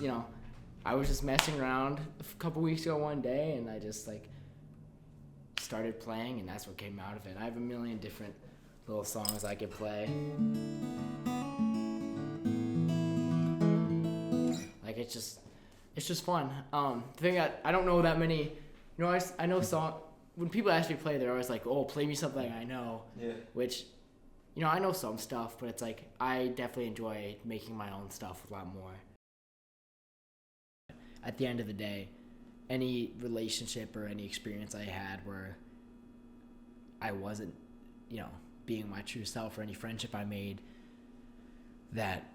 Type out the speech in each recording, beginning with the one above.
I was just messing around a couple weeks ago one day, and I just like started playing, and that's what came out of it. I have a million different little songs I could play. Like it's just fun. The thing that I don't know that many, I know song. When people ask me to play, they're always like, "Oh, play me something I know." Yeah. Which, I know some stuff, but it's like I definitely enjoy making my own stuff a lot more. At the end of the day, any relationship or any experience I had where I wasn't, being my true self, or any friendship I made that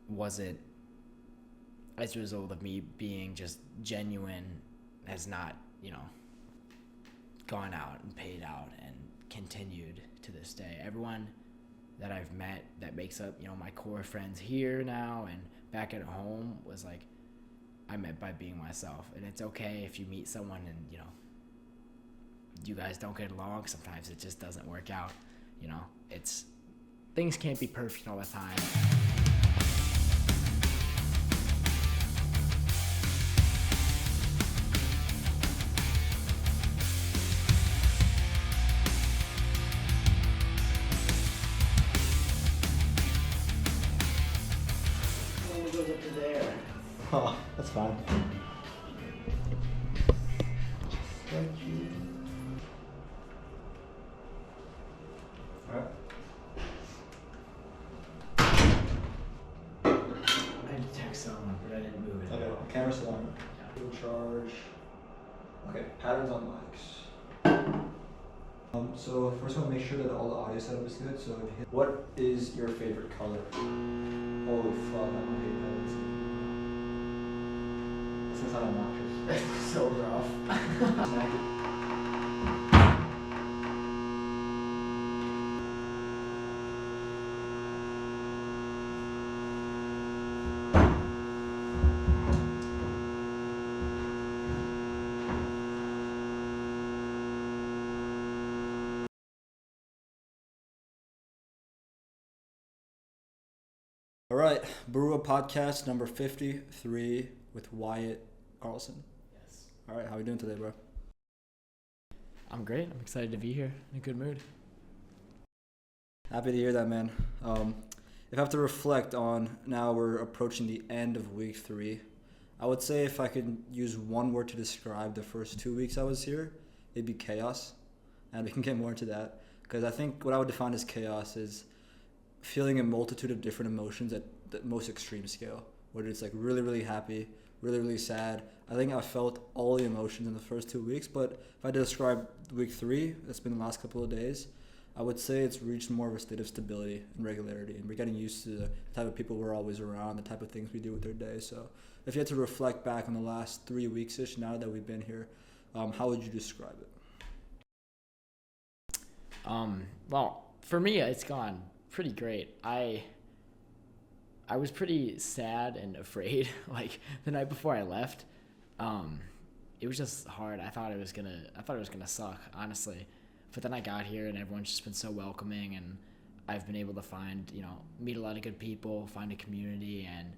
wasn't as a result of me being just genuine, has not, gone out and paid out and continued to this day. Everyone that I've met that makes up, my core friends here now and back at home was like, I met by being myself. And it's okay if you meet someone and, you guys don't get along. Sometimes it just doesn't work out. Things can't be perfect all the time. It goes up to there. Oh, that's fine. Thank you. Alright. I had to text someone, but I didn't move it. Okay, camera's still on. Yeah. Full charge. Okay, patterns on mics. So first I want to make sure that all the audio setup is good. So what is your favorite color? Holy fuck, I'm not hating that. This is not a mattress. It's so rough. All right, Baruah podcast number 53 with Wyatt Carlson. Yes. All right, how are you doing today, bro? I'm great. I'm excited to be here. In a good mood. Happy to hear that, man. If I have to reflect on, now we're approaching the end of week 3, I would say if I could use one word to describe the first 2 weeks I was here, it'd be chaos. And we can get more into that, because I think what I would define as chaos is feeling a multitude of different emotions at the most extreme scale, whether it's like really, really happy, really, really sad. I think I felt all the emotions in the first 2 weeks, but if I had to describe week 3, that's been the last couple of days, I would say it's reached more of a state of stability and regularity, and we're getting used to the type of people we're always around, the type of things we do with their day. So if you had to reflect back on the last 3 weeks-ish now that we've been here, how would you describe it? Well, for me, it's gone pretty great. I was pretty sad and afraid like the night before I left. It was just hard. I thought it was gonna suck, honestly. But then I got here and everyone's just been so welcoming, and I've been able to find, meet a lot of good people, find a community, and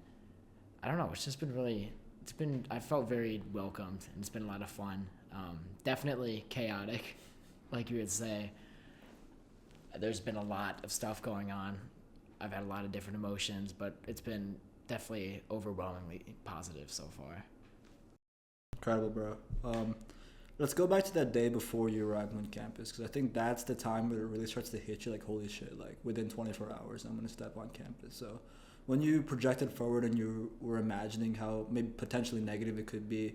I don't know, I felt very welcomed, and it's been a lot of fun. Definitely chaotic, like you would say. There's been a lot of stuff going on. I've had a lot of different emotions, but it's been definitely overwhelmingly positive so far. Incredible, bro. Let's go back to that day before you arrived on campus, because I think that's the time where it really starts to hit you like, holy shit, like within 24 hours, I'm going to step on campus. So when you projected forward and you were imagining how maybe potentially negative it could be,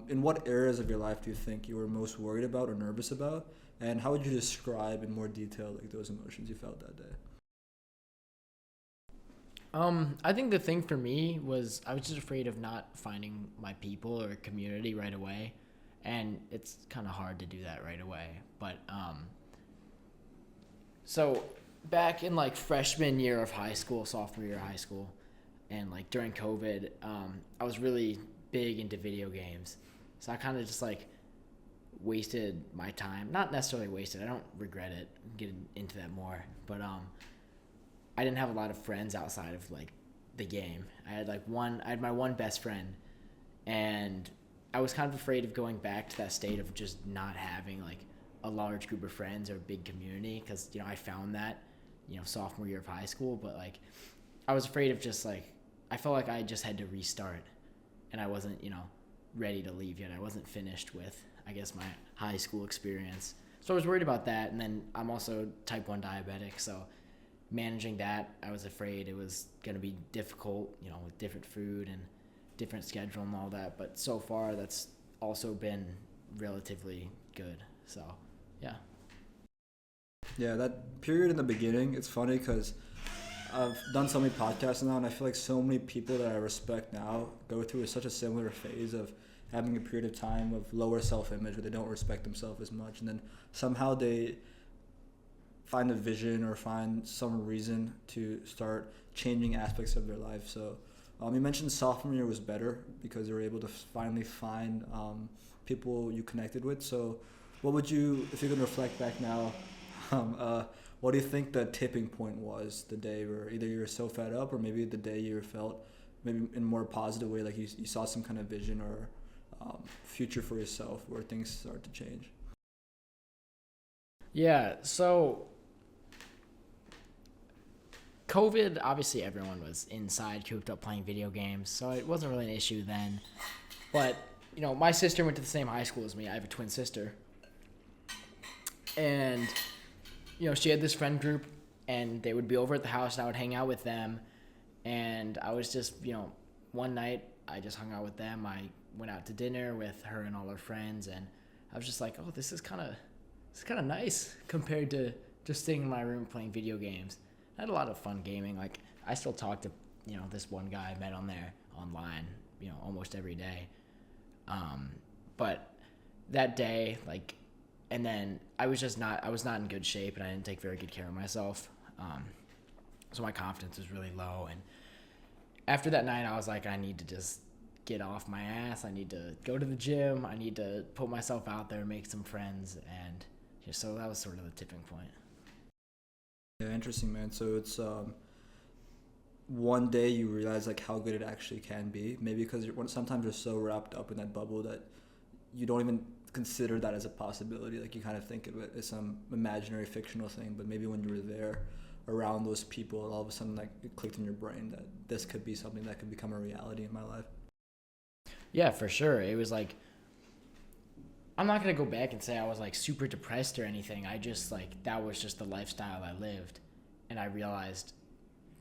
in what areas of your life do you think you were most worried about or nervous about? And how would you describe in more detail like those emotions you felt that day? I think the thing for me was I was just afraid of not finding my people or community right away. And it's kind of hard to do that right away. But, so back in like freshman year of high school, sophomore year of high school, and like during COVID, I was really big into video games. So I kind of just like wasted my time. Not necessarily wasted. I don't regret it. Get into that more. But, I didn't have a lot of friends outside of like the game. I had my one best friend, and I was kind of afraid of going back to that state of just not having like a large group of friends or a big community, because I found that sophomore year of high school, but like I was afraid of just like I felt like I just had to restart, and I wasn't ready to leave yet. I wasn't finished with, I guess, my high school experience. So I was worried about that, and then I'm also type 1 diabetic, so managing that, I was afraid it was going to be difficult, with different food and different schedule and all that. But so far, that's also been relatively good. So, yeah. Yeah, that period in the beginning, it's funny because I've done so many podcasts now, and I feel like so many people that I respect now go through such a similar phase of having a period of time of lower self-image where they don't respect themselves as much, and then somehow they find a vision or find some reason to start changing aspects of their life. So you mentioned sophomore year was better because you were able to finally find people you connected with. So what would you, if you could reflect back now, what do you think the tipping point was, the day where either you were so fed up or maybe the day you felt maybe in a more positive way, like you saw some kind of vision or future for yourself where things start to change? Yeah, so COVID, obviously everyone was inside, cooped up playing video games, so it wasn't really an issue then. But, my sister went to the same high school as me. I have a twin sister. And, she had this friend group, and they would be over at the house, and I would hang out with them. And I was just, one night, I just hung out with them. I went out to dinner with her and all her friends, and I was just like, oh, this is kind of nice compared to just sitting in my room playing video games. I had a lot of fun gaming. Like, I still talk to, this one guy I met on there online, almost every day. But that day, like, and then I was not in good shape, and I didn't take very good care of myself. So my confidence was really low. And after that night, I was like, I need to just get off my ass. I need to go to the gym. I need to put myself out there, make some friends. And so that was sort of the tipping point. Yeah, interesting, man. So it's one day you realize like how good it actually can be. Maybe because sometimes you're so wrapped up in that bubble that you don't even consider that as a possibility. Like you kind of think of it as some imaginary fictional thing, but maybe when you were there around those people, all of a sudden like it clicked in your brain that this could be something that could become a reality in my life. Yeah, for sure. It was like, I'm not going to go back and say I was like super depressed or anything. I just like, that was just the lifestyle I lived. And I realized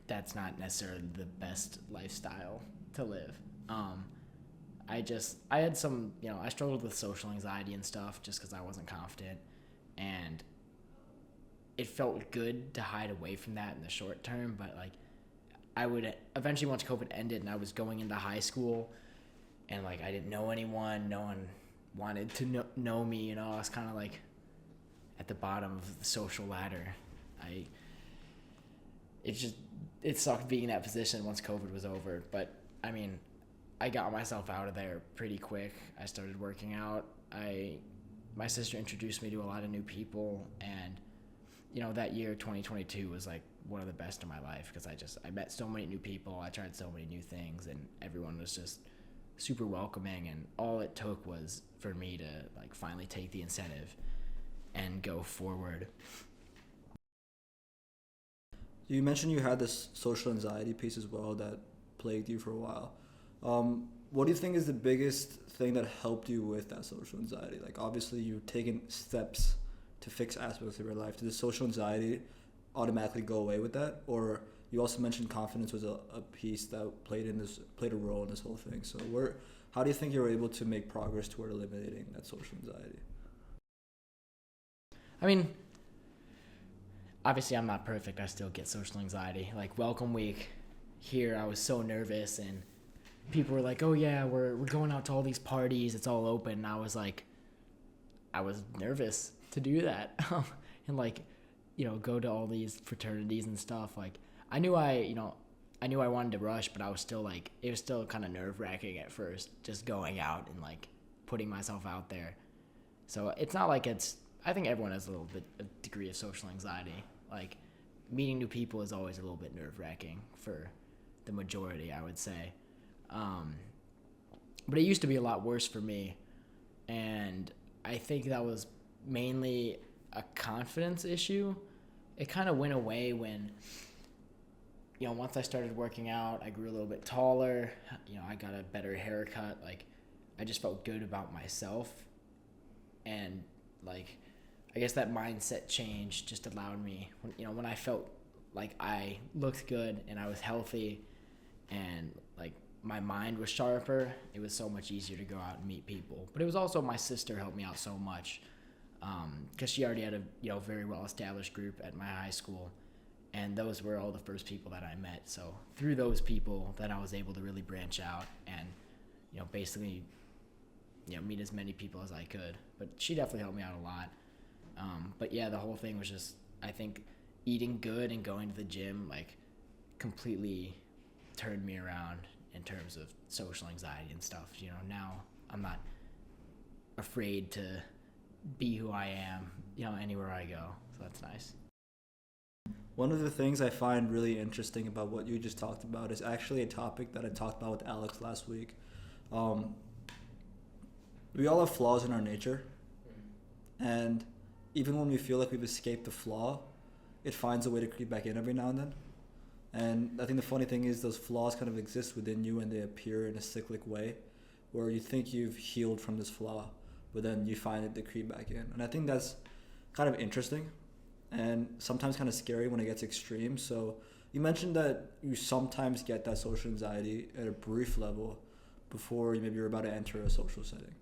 that's not necessarily the best lifestyle to live. I had some, I struggled with social anxiety and stuff just because I wasn't confident. And it felt good to hide away from that in the short term. But like, I would eventually, once COVID ended and I was going into high school and like, I didn't know anyone, no one wanted to know me, I was kind of like at the bottom of the social ladder. It sucked being in that position once COVID was over, but I mean, I got myself out of there pretty quick. I started working out. My sister introduced me to a lot of new people, and that year 2022 was like one of the best of my life because I met so many new people. I tried so many new things, and everyone was just super welcoming, and all it took was for me to like finally take the incentive and go forward. You mentioned you had this social anxiety piece as well that plagued you for a while. What do you think is the biggest thing that helped you with that social anxiety? Like obviously you've taken steps to fix aspects of your life. Did the social anxiety automatically go away with that? Or you also mentioned confidence was a piece that played a role in this whole thing. So how do you think you were able to make progress toward eliminating that social anxiety? I mean, obviously I'm not perfect. I still get social anxiety. Like welcome week here, I was so nervous, and people were like, oh yeah, we're going out to all these parties, it's all open. And I was nervous to do that. And like, go to all these fraternities and stuff. Like I knew I wanted to rush, but I was still like, it was still kind of nerve-wracking at first, just going out and like putting myself out there. So it's not like I think everyone has a degree of social anxiety. Like meeting new people is always a little bit nerve-wracking for the majority, I would say. But it used to be a lot worse for me, and I think that was mainly a confidence issue. It kind of went away when, once I started working out, I grew a little bit taller, I got a better haircut, like, I just felt good about myself, and, like, I guess that mindset change just allowed me, when I felt like I looked good and I was healthy and, like, my mind was sharper, it was so much easier to go out and meet people. But it was also my sister helped me out so much, because she already had a very well-established group at my high school, and those were all the first people that I met. So through those people, that I was able to really branch out and, basically, meet as many people as I could. But she definitely helped me out a lot. But yeah, the whole thing was just, I think, eating good and going to the gym, like, completely turned me around in terms of social anxiety and stuff. Now I'm not afraid to be who I am, anywhere I go. So that's nice. One of the things I find really interesting about what you just talked about is actually a topic that I talked about with Alex last week. We all have flaws in our nature, and even when we feel like we've escaped the flaw, it finds a way to creep back in every now and then. And I think the funny thing is those flaws kind of exist within you, and they appear in a cyclic way where you think you've healed from this flaw, but then you find it to creep back in. And I think that's kind of interesting and sometimes kind of scary when it gets extreme. So you mentioned that you sometimes get that social anxiety at a brief level before maybe you're about to enter a social setting.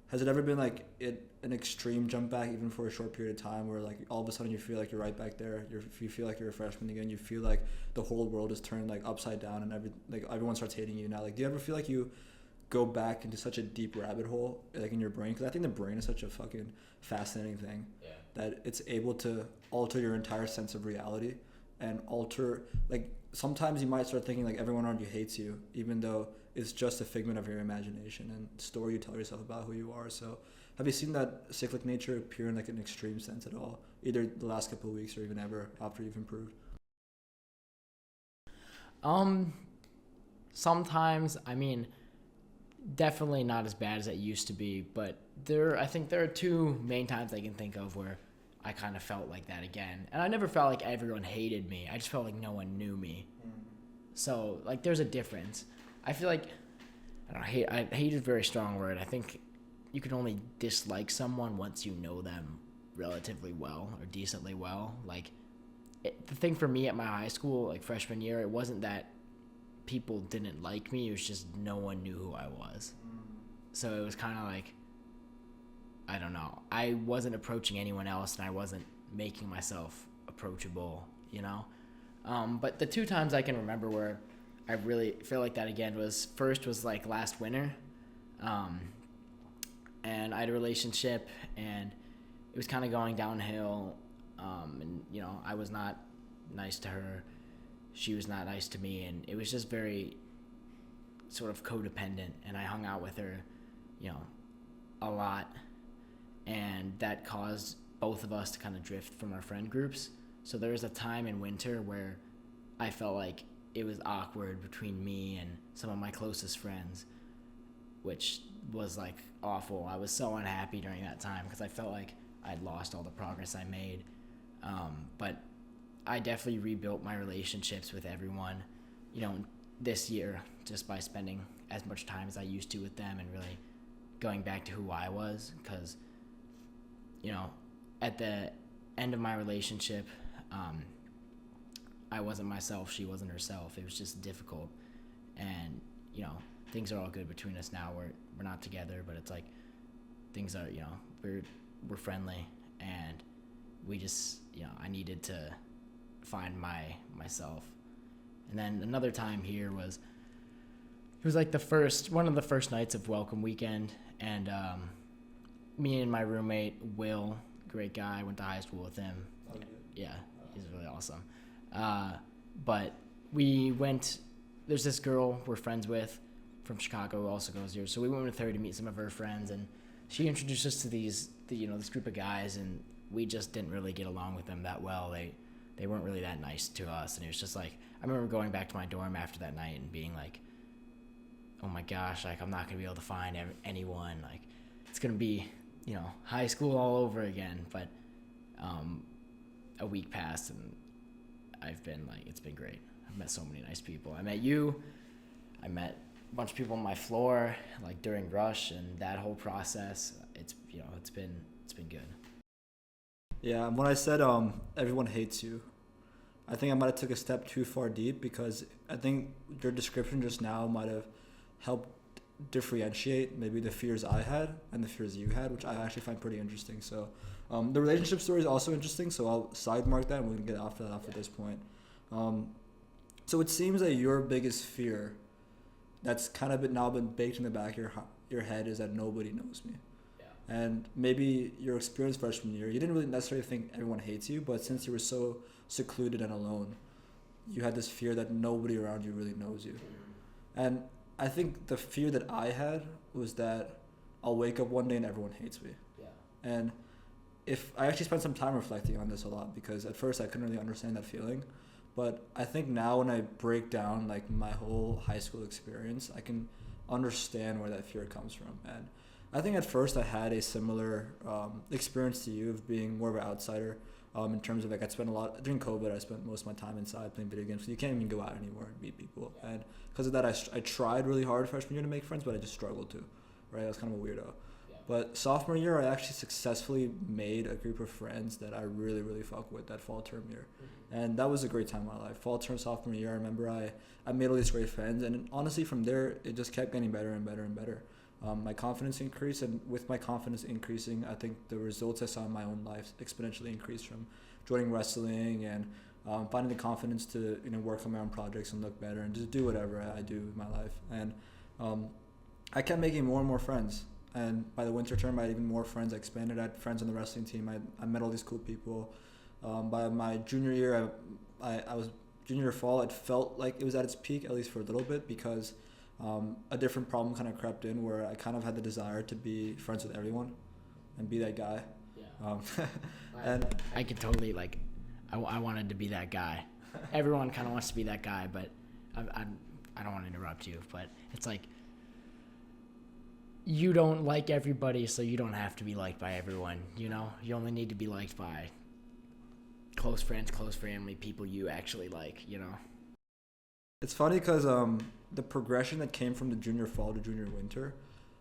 Has it ever been like an extreme jump back, even for a short period of time, where like all of a sudden you feel like you're right back there? You feel like you're a freshman again. You feel like the whole world is turned like upside down, and everyone starts hating you now. Like, do you ever feel like you go back into such a deep rabbit hole, like in your brain? Because I think the brain is such a fucking fascinating thing, that it's able to alter your entire sense of reality and alter, like, sometimes you might start thinking like everyone around you hates you, even though it's just a figment of your imagination and story you tell yourself about who you are. So have you seen that cyclic nature appear in like an extreme sense at all, either the last couple of weeks or even ever after you've improved? Sometimes, I mean, definitely not as bad as it used to be, but I think there are two main times I can think of where I kind of felt like that again. And I never felt like everyone hated me. I just felt like no one knew me. So, like, there's a difference. I feel like, hate is a very strong word. I think you can only dislike someone once you know them relatively well or decently well. Like, the thing for me at my high school, like freshman year, it wasn't that people didn't like me. It was just no one knew who I was. So it was kind of like, I don't know. I wasn't approaching anyone else, and I wasn't making myself approachable, But the two times I can remember where I really feel like that again was like last winter. And I had a relationship, and it was kind of going downhill. And, I was not nice to her. She was not nice to me, and it was just very sort of codependent, and I hung out with her, a lot, and that caused both of us to kind of drift from our friend groups. So there was a time in winter where I felt like it was awkward between me and some of my closest friends, which was like awful. I was so unhappy during that time because I felt like I'd lost all the progress I made. But I definitely rebuilt my relationships with everyone, this year, just by spending as much time as I used to with them and really going back to who I was. Because, at the end of my relationship, I wasn't myself, she wasn't herself. It was just difficult. And, things are all good between us now. We're not together, but it's like things are, we're friendly, and we just, I needed to find myself. And then another time here was, it was like one of the first nights of welcome weekend, and me and my roommate Will, great guy, went to high school with him. Yeah, he's really awesome. But we went, there's this girl we're friends with from Chicago who also goes here, so we went with her to meet some of her friends, and she introduced us to this group of guys, and we just didn't really get along with them that well. they weren't really that nice to us. And it was just like, I remember going back to my dorm after that night and being like, oh my gosh, like I'm not going to be able to find anyone. Like it's going to be, high school all over again. But a week passed and I've been like, it's been great. I've met so many nice people. I met you. I met a bunch of people on my floor, like during rush and that whole process. It's been good. Yeah, when I said everyone hates you, I think I might have took a step too far deep, because I think your description just now might have helped differentiate maybe the fears I had and the fears you had, which I actually find pretty interesting. So the relationship story is also interesting, so I'll side mark that and we can get after that after this point. So it seems that your biggest fear that's kind of now been baked in the back of your head is that nobody knows me. And maybe your experience freshman year, you didn't really necessarily think everyone hates you, but since you were so secluded and alone, you had this fear that nobody around you really knows you. And I think the fear that I had was that I'll wake up one day and everyone hates me. Yeah. And if I actually spent some time reflecting on this a lot, because at first I couldn't really understand that feeling. But I think now when I break down like my whole high school experience, I can understand where that fear comes from. And I think at first I had a similar experience to you of being more of an outsider, in terms of like I'd spent a lot during COVID. I spent most of my time inside playing video games. So you can't even go out anymore and meet people. And because of that, I tried really hard freshman year to make friends, but I just struggled to. Right, I was kind of a weirdo. Yeah. But sophomore year, I actually successfully made a group of friends that I really, really fuck with that fall term year. Mm-hmm. And that was a great time in my life. Fall term, sophomore year, I remember I made all these great friends. And honestly, from there, it just kept getting better and better and better. My confidence increased, and with my confidence increasing, I think the results I saw in my own life exponentially increased from joining wrestling and finding the confidence to work on my own projects and look better and just do whatever I do with my life. And I kept making more and more friends. And by the winter term, I had even more friends. I expanded. I had friends on the wrestling team. I met all these cool people. By my junior year, I was junior fall. It felt like it was at its peak, at least for a little bit, because a different problem kind of crept in where I kind of had the desire to be friends with everyone and be that guy. Yeah. And I could totally I wanted to be that guy. Everyone kind of wants to be that guy, but I don't want to interrupt you, but it's like you don't like everybody, so you don't have to be liked by everyone. You only need to be liked by close friends, close family, people you actually like. It's funny because the progression that came from the junior fall to junior winter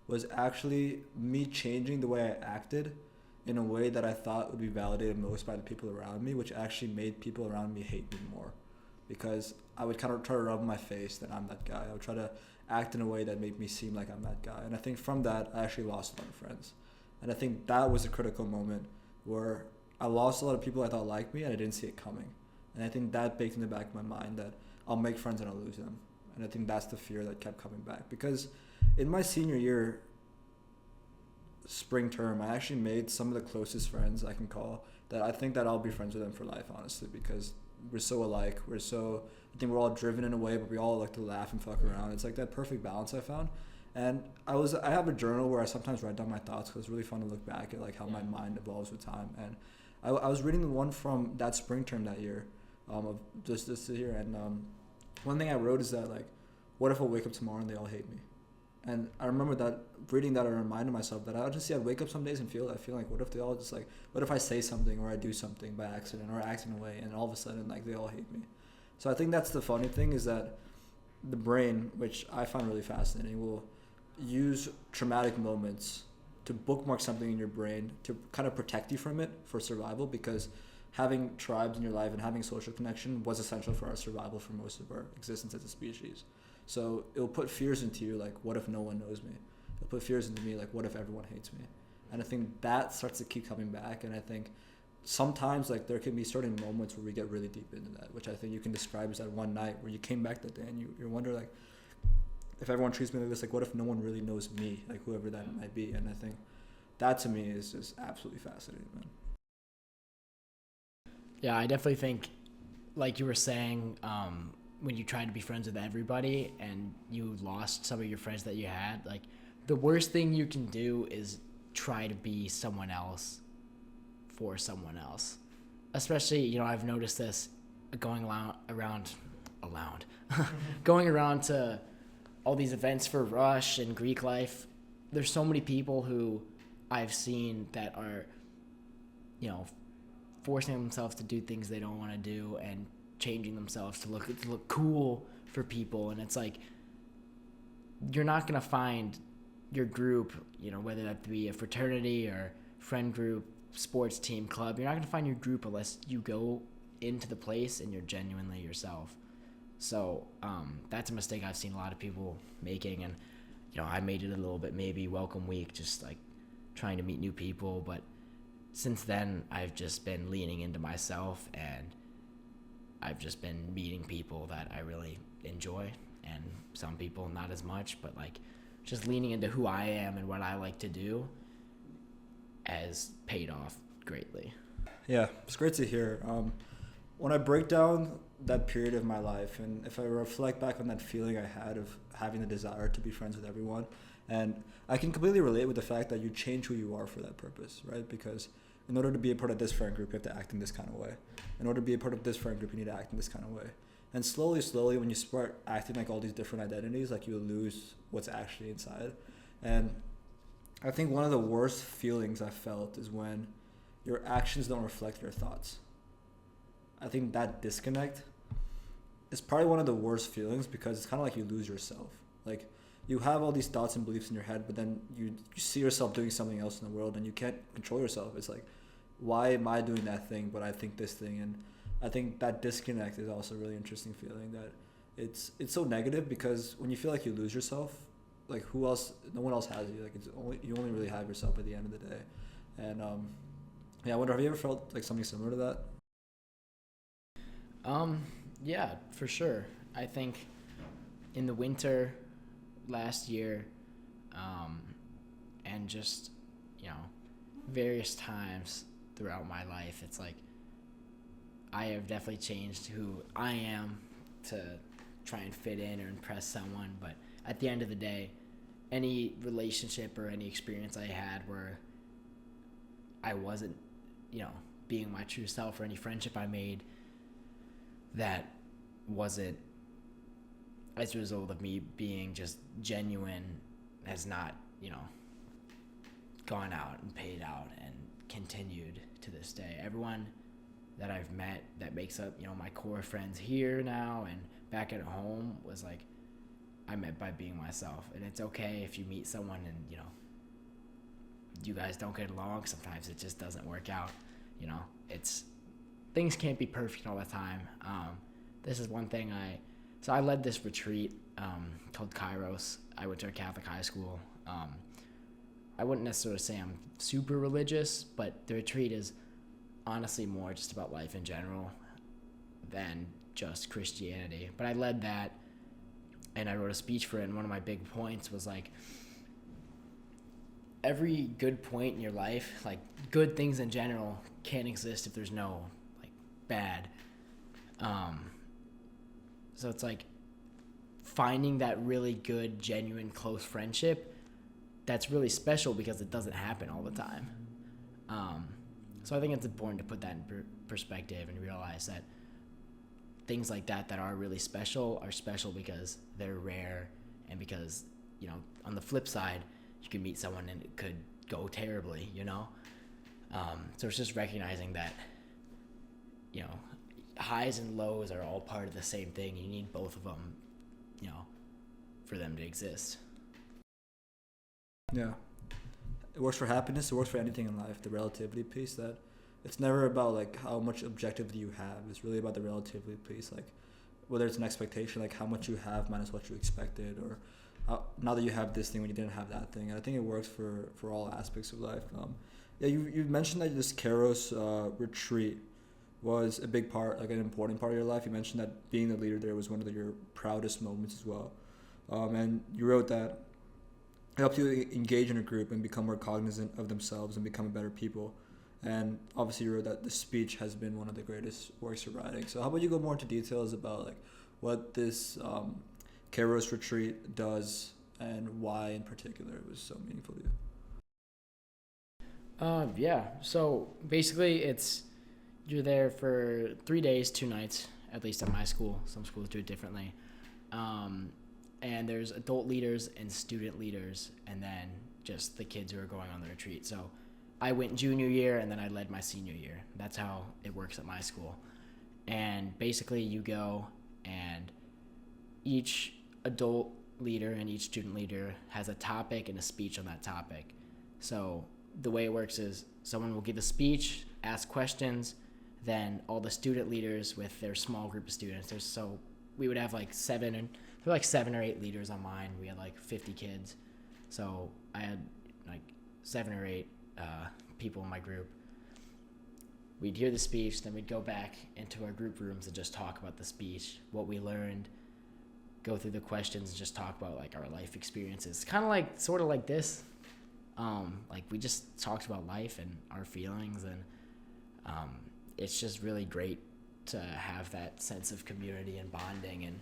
was actually me changing the way I acted in a way that I thought would be validated most by the people around me, which actually made people around me hate me more, because I would kind of try to rub in my face that I'm that guy. I would try to act in a way that made me seem like I'm that guy. And I think from that, I actually lost a lot of friends. And I think that was a critical moment where I lost a lot of people I thought liked me and I didn't see it coming. And I think that baked in the back of my mind that I'll make friends and I'll lose them. And I think that's the fear that kept coming back. Because in my senior year, spring term, I actually made some of the closest friends I can call that I think that I'll be friends with them for life, honestly, because we're so alike. I think we're all driven in a way, but we all like to laugh and fuck around. It's like that perfect balance I found. And I have a journal where I sometimes write down my thoughts because it's really fun to look back at like how my mind evolves with time. And I was reading the one from that spring term that year, of just this year, and one thing I wrote is that like, what if I wake up tomorrow and they all hate me? And I remember that reading that, I reminded myself that I'd wake up some days and feel like, what if they all just like, what if I say something or I do something by accident or act in a way and all of a sudden like they all hate me? So I think that's the funny thing, is that the brain, which I find really fascinating, will use traumatic moments to bookmark something in your brain to kind of protect you from it for survival, because having tribes in your life and having social connection was essential for our survival for most of our existence as a species. So it'll put fears into you, like, what if no one knows me? It'll put fears into me, like, what if everyone hates me? And I think that starts to keep coming back. And I think sometimes, like, there can be certain moments where we get really deep into that, which I think you can describe as that one night where you came back that day and you wonder, like, if everyone treats me like this, like, what if no one really knows me, like, whoever that might be? And I think that, to me, is just absolutely fascinating, man. Yeah, I definitely think, like you were saying, when you tried to be friends with everybody and you lost some of your friends that you had, like, the worst thing you can do is try to be someone else for someone else. especially, I've noticed this going around going around to all these events for Rush and Greek life. There's so many people who I've seen that are, forcing themselves to do things they don't want to do and changing themselves to look cool for people. And it's like, you're not going to find your group, whether that be a fraternity or friend group, sports team, club. You're not going to find your group unless you go into the place and you're genuinely yourself. So that's a mistake I've seen a lot of people making. And, I made it a little bit, maybe welcome week, just like trying to meet new people. But since then, I've just been leaning into myself, and I've just been meeting people that I really enjoy, and some people not as much, but like just leaning into who I am and what I like to do has paid off greatly. Yeah, it's great to hear. When I break down that period of my life, and if I reflect back on that feeling I had of having the desire to be friends with everyone, and I can completely relate with the fact that you change who you are for that purpose, right? Because in order to be a part of this friend group, you have to act in this kind of way. In order to be a part of this friend group, you need to act in this kind of way. And slowly, when you start acting like all these different identities, like you lose what's actually inside. And I think one of the worst feelings I felt is when your actions don't reflect your thoughts. I think that disconnect is probably one of the worst feelings, because it's kind of like you lose yourself. Like, you have all these thoughts and beliefs in your head, but then you see yourself doing something else in the world and you can't control yourself. It's like, why am I doing that thing, but I think this thing? And I think that disconnect is also a really interesting feeling, that it's so negative, because when you feel like you lose yourself, like no one else has you. Like, you only really have yourself at the end of the day. And I wonder, have you ever felt like something similar to that? Yeah, for sure. I think in the winter last year, and just, various times throughout my life, it's like I have definitely changed who I am to try and fit in or impress someone. But at the end of the day, any relationship or any experience I had where I wasn't, being my true self, or any friendship I made that wasn't as a result of me being just genuine, has not, gone out and paid out and continued to this day. Everyone that I've met that makes up, my core friends here now and back at home was like, I met by being myself. And it's okay if you meet someone and, you guys don't get along. Sometimes it just doesn't work out. Things can't be perfect all the time. This is one thing I led this retreat called Kairos. I went to a Catholic high school. I wouldn't necessarily say I'm super religious, but the retreat is honestly more just about life in general than just Christianity. But I led that, and I wrote a speech for it, and one of my big points was like, every good point in your life, like good things in general, can't exist if there's no like bad. So it's like finding that really good, genuine, close friendship that's really special, because it doesn't happen all the time. So I think it's important to put that in perspective and realize that things like that are really special are special because they're rare, and because, on the flip side, you can meet someone and it could go terribly, So it's just recognizing that, highs and lows are all part of the same thing. You need both of them, for them to exist. Yeah. It works for happiness. It works for anything in life. The relativity piece, that it's never about like how much objectivity you have. It's really about the relativity piece. Like, whether it's an expectation, like how much you have minus what you expected, or now that you have this thing when you didn't have that thing. And I think it works for all aspects of life. You mentioned that this Kairos retreat was a big part, like an important part of your life. You mentioned that being the leader there was one of your proudest moments as well. And you wrote that it helped you engage in a group and become more cognizant of themselves and become better people. And obviously you wrote that the speech has been one of the greatest works of writing. So how about you go more into details about like what this Kairos retreat does and why in particular it was so meaningful to you? Yeah. So basically it's, You're there for 3 days, 2 nights, at least at my school. Some schools do it differently. And there's adult leaders and student leaders, and then just the kids who are going on the retreat. So I went junior year, and then I led my senior year. That's how it works at my school. And basically you go, and each adult leader and each student leader has a topic and a speech on that topic. So the way it works is someone will give a speech, ask questions, then all the student leaders with their small group of students. We would have like 7 or 8 leaders on mine. We had like 50 kids. So I had like 7 or 8 people in my group. We'd hear the speech, then we'd go back into our group rooms and just talk about the speech, what we learned, go through the questions, and just talk about like our life experiences. Kind of like, sort of like this. Like we just talked about life and our feelings, and it's just really great to have that sense of community and bonding and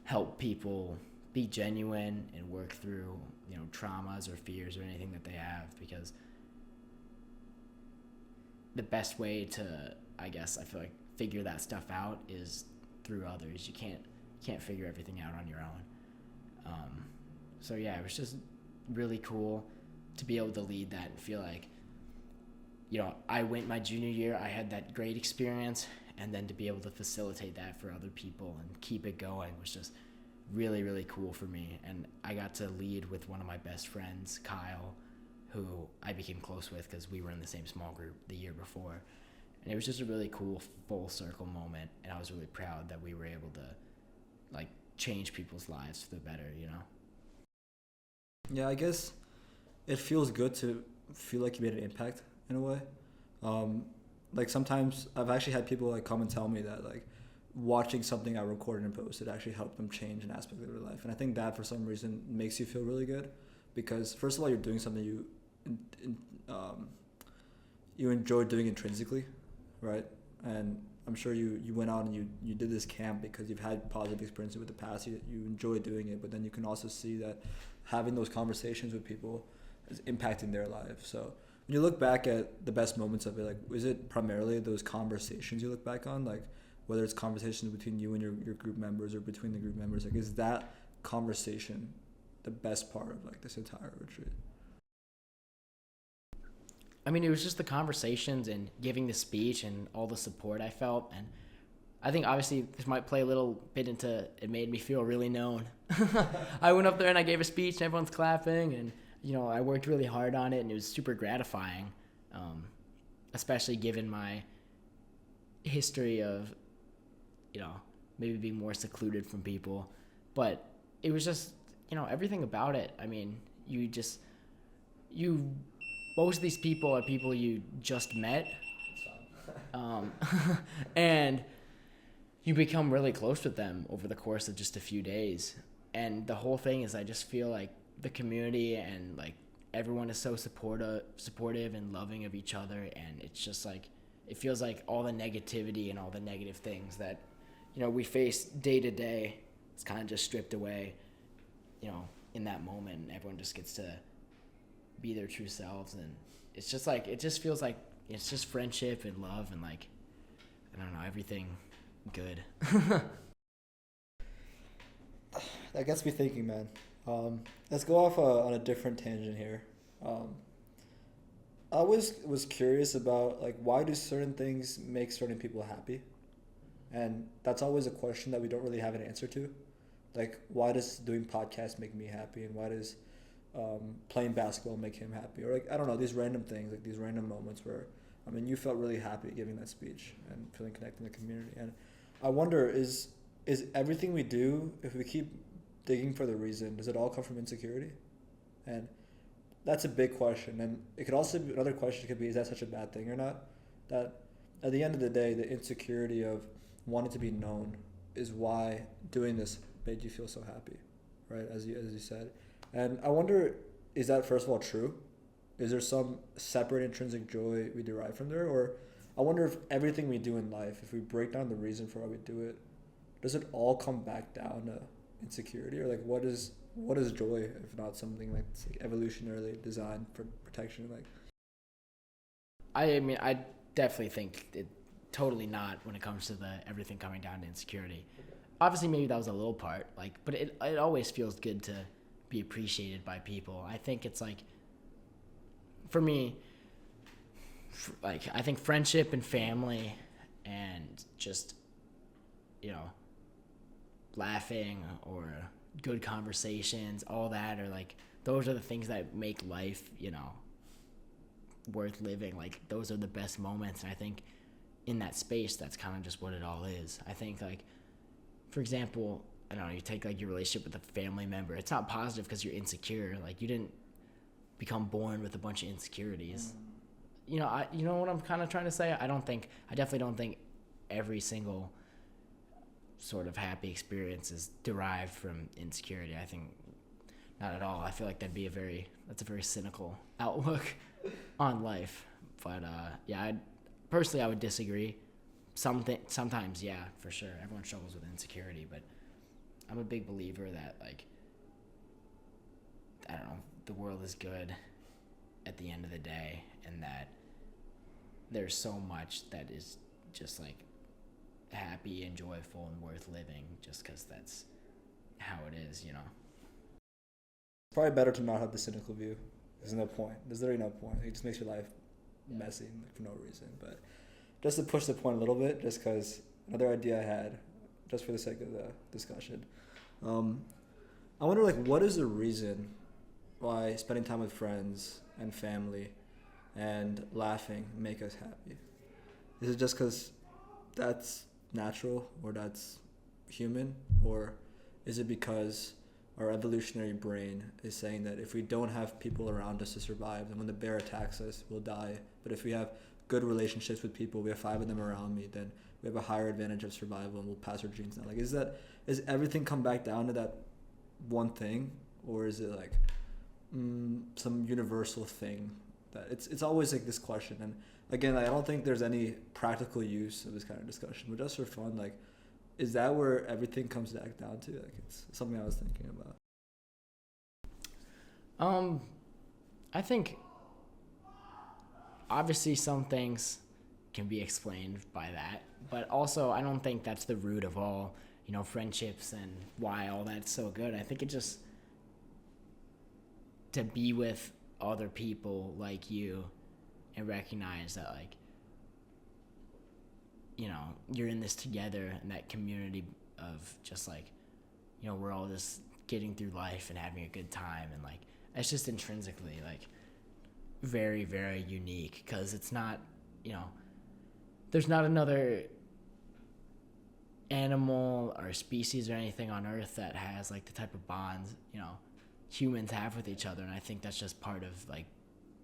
help people be genuine and work through, traumas or fears or anything that they have, because the best way to, I guess, I feel like, figure that stuff out is through others. You can't figure everything out on your own. So yeah, it was just really cool to be able to lead that and feel like, I went my junior year, I had that great experience, and then to be able to facilitate that for other people and keep it going was just really, really cool for me. And I got to lead with one of my best friends, Kyle, who I became close with because we were in the same small group the year before. And it was just a really cool full circle moment, and I was really proud that we were able to like change people's lives for the better, Yeah, I guess it feels good to feel like you made an impact in a way. Like sometimes I've actually had people like come and tell me that like watching something I recorded and posted actually helped them change an aspect of their life, and I think that for some reason makes you feel really good, because first of all, you're doing something you enjoy doing intrinsically, right? And I'm sure you went out and you did this camp because you've had positive experiences with the past. You enjoy doing it, but then you can also see that having those conversations with people is impacting their lives. So when you look back at the best moments of it, like, is it primarily those conversations you look back on, like whether it's conversations between you and your group members or between the group members, like is that conversation the best part of like this entire retreat? I mean, it was just the conversations and giving the speech and all the support I felt. And I think obviously this might play a little bit into, it made me feel really known. I went up there and I gave a speech and everyone's clapping, and, I worked really hard on it, and it was super gratifying, especially given my history of, maybe being more secluded from people. But it was just, everything about it. I mean, most of these people are people you just met, and you become really close with them over the course of just a few days. And the whole thing is, I just feel like the community and like everyone is so supportive and loving of each other, and it's just like, it feels like all the negativity and all the negative things that, we face day to day, it's kind of just stripped away, in that moment, and everyone just gets to be their true selves. And it's just like, it just feels like it's just friendship and love and like, I don't know, everything good. That gets me thinking, man. Let's go off on a different tangent here. I was curious about like, why do certain things make certain people happy? And that's always a question that we don't really have an answer to. Like, why does doing podcasts make me happy, and why does playing basketball make him happy? Or like, I don't know, these random things, like these random moments where, I mean, you felt really happy giving that speech and feeling connected in the community. And I wonder, is everything we do, if we keep digging for the reason, does it all come from insecurity? And that's a big question. And it could also be, another question could be, is that such a bad thing or not? That at the end of the day, the insecurity of wanting to be known is why doing this made you feel so happy, right? As you said. And I wonder, is that first of all true? Is there some separate intrinsic joy we derive from there? Or I wonder if everything we do in life, if we break down the reason for why we do it, does it all come back down to insecurity? Or like, what is joy if not something like evolutionarily designed for protection? Like, I mean, I definitely think totally not when it comes to the everything coming down to insecurity. Obviously, maybe that was a little part, like, but it always feels good to be appreciated by people. I think it's like, for me, like, I think friendship and family and just, laughing or good conversations, all that are like, those are the things that make life, worth living. Like, those are the best moments. And I think in that space, that's kind of just what it all is. I think, like, for example, I don't know, you take like your relationship with a family member. It's not positive because you're insecure. Like, you didn't become born with a bunch of insecurities. You know what I'm kind of trying to say? I definitely don't think every single sort of happy experience is derived from insecurity. I think not at all. I feel like that's a very cynical outlook on life. But yeah, I would disagree. Sometimes, yeah, for sure. Everyone struggles with insecurity, but I'm a big believer that, like, I don't know, the world is good at the end of the day, and that there's so much that is just, like, happy and joyful and worth living just because that's how it is, It's probably better to not have the cynical view. There's no point. There's literally no point. It just makes your life messy, like, for no reason. But just to push the point a little bit, just because another idea I had, just for the sake of the discussion, I wonder, like, what is the reason why spending time with friends and family and laughing make us happy? Is it just because that's natural or that's human, or is it because our evolutionary brain is saying that if we don't have people around us to survive, then when the bear attacks us, we'll die? But if we have good relationships with people, we have 5 of them around me, then we have a higher advantage of survival and we'll pass our genes down. Like, is everything come back down to that one thing, or is it like some universal thing that it's always like this question? And again, I don't think there's any practical use of this kind of discussion, but just for fun, like, is that where everything comes back down to? Like, it's something I was thinking about. I think obviously some things can be explained by that, but also I don't think that's the root of all, friendships and why all that's so good. I think it just, to be with other people like you and recognize that, like, you're in this together, and that community of just, like, we're all just getting through life and having a good time, and, like, it's just intrinsically, like, very, very unique, because it's not, there's not another animal or species or anything on Earth that has, like, the type of bonds, humans have with each other. And I think that's just part of, like,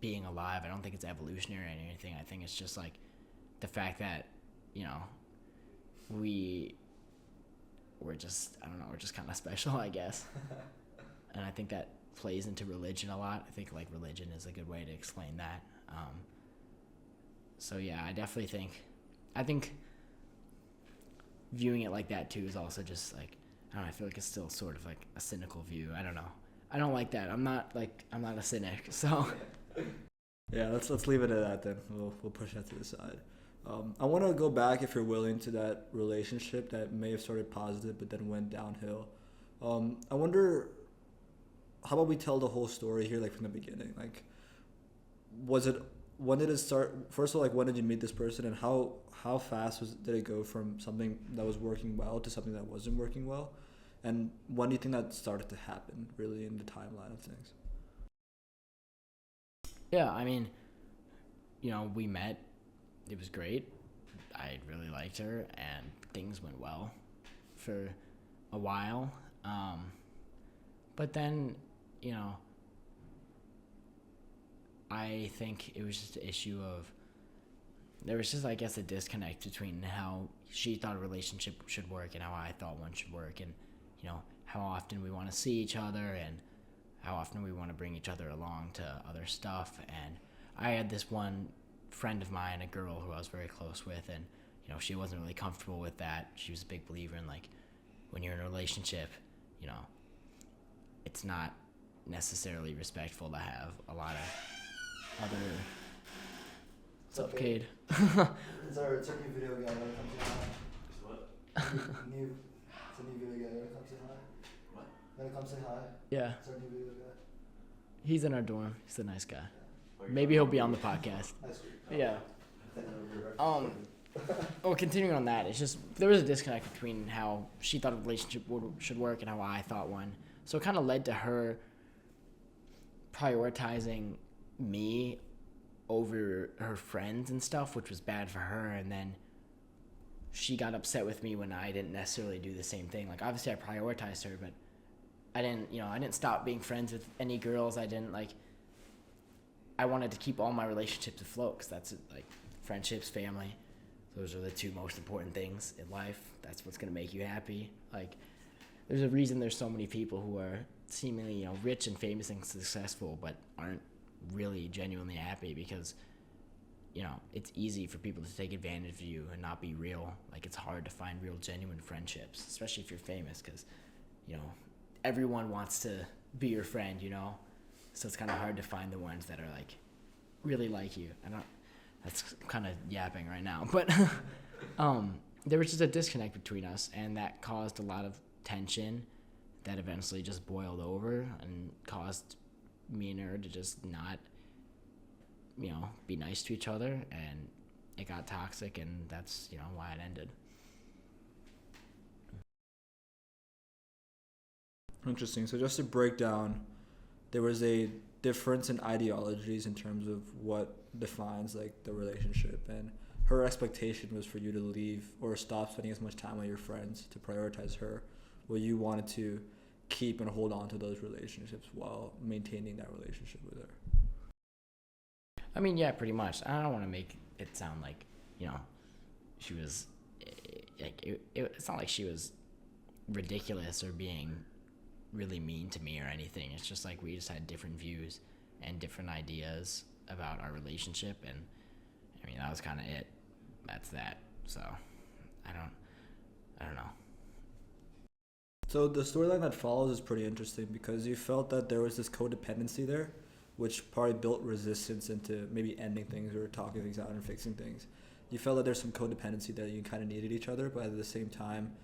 being alive. I don't think it's evolutionary or anything. I think it's just, like, the fact that, we're just, I don't know, we're just kind of special, I guess. And I think that plays into religion a lot. I think, like, religion is a good way to explain that. So yeah, I definitely think viewing it like that too is also just, like, I don't know, I feel like it's still sort of like a cynical view. I don't know. I don't like that. I'm not a cynic. So yeah, let's leave it at that then. We'll push that to the side. I want to go back, if you're willing, to that relationship that may have started positive but then went downhill. I wonder, how about we tell the whole story here, like, from the beginning? Like, when did it start? First of all, like, when did you meet this person, and how fast did it go from something that was working well to something that wasn't working well? And when do you think that started to happen, really, in the timeline of things? yeah, I mean, we met. It was great. I really liked her, and things went well for a while. But then, I think it was just an issue of, there was just, I guess, a disconnect between how she thought a relationship should work and how I thought one should work, and, how often we want to see each other and how often we want to bring each other along to other stuff. And I had this one friend of mine, a girl who I was very close with, and, she wasn't really comfortable with that. She was a big believer in, like, when you're in a relationship, it's not necessarily respectful to have a lot of other What's up, Cade? It's our new video guy. Come say hi. What? It's a new video guy. Come say hi. What? Gonna come say hi. Yeah. It's our new video guy. He's in our dorm. He's a nice guy. Maybe he'll be on the podcast. Yeah. Well, continuing on that, it's just there was a disconnect between how she thought a relationship should work and how I thought one. So it kind of led to her prioritizing me over her friends and stuff, which was bad for her. And then she got upset with me when I didn't necessarily do the same thing. Like, obviously I prioritized her, but I didn't stop being friends with any girls. I wanted to keep all my relationships afloat, because that's like friendships, family. Those are the two most important things in life. That's what's going to make you happy. Like, there's a reason there's so many people who are seemingly, rich and famous and successful, but aren't really genuinely happy, because, it's easy for people to take advantage of you and not be real. Like, it's hard to find real, genuine friendships, especially if you're famous, because, everyone wants to be your friend, So it's kind of hard to find the ones that are, like, really like you. That's kind of yapping right now. But there was just a disconnect between us, and that caused a lot of tension that eventually just boiled over and caused me and her to just not, be nice to each other. And it got toxic, and that's, why it ended. Interesting. So just to break down, there was a difference in ideologies in terms of what defines like the relationship, and her expectation was for you to leave or stop spending as much time with your friends to prioritize her, while you wanted to keep and hold on to those relationships while maintaining that relationship with her. I mean, yeah, pretty much. I don't want to make it sound like, she was, like, it's not like she was ridiculous or being really mean to me or anything. It's just like we just had different views and different ideas about our relationship, and I mean, that was kind of it. That's that. So I don't know. So the storyline that follows is pretty interesting, because you felt that there was this codependency there, which probably built resistance into maybe ending things or talking things out and fixing things. You felt that there's some codependency that you kind of needed each other, but at the same time,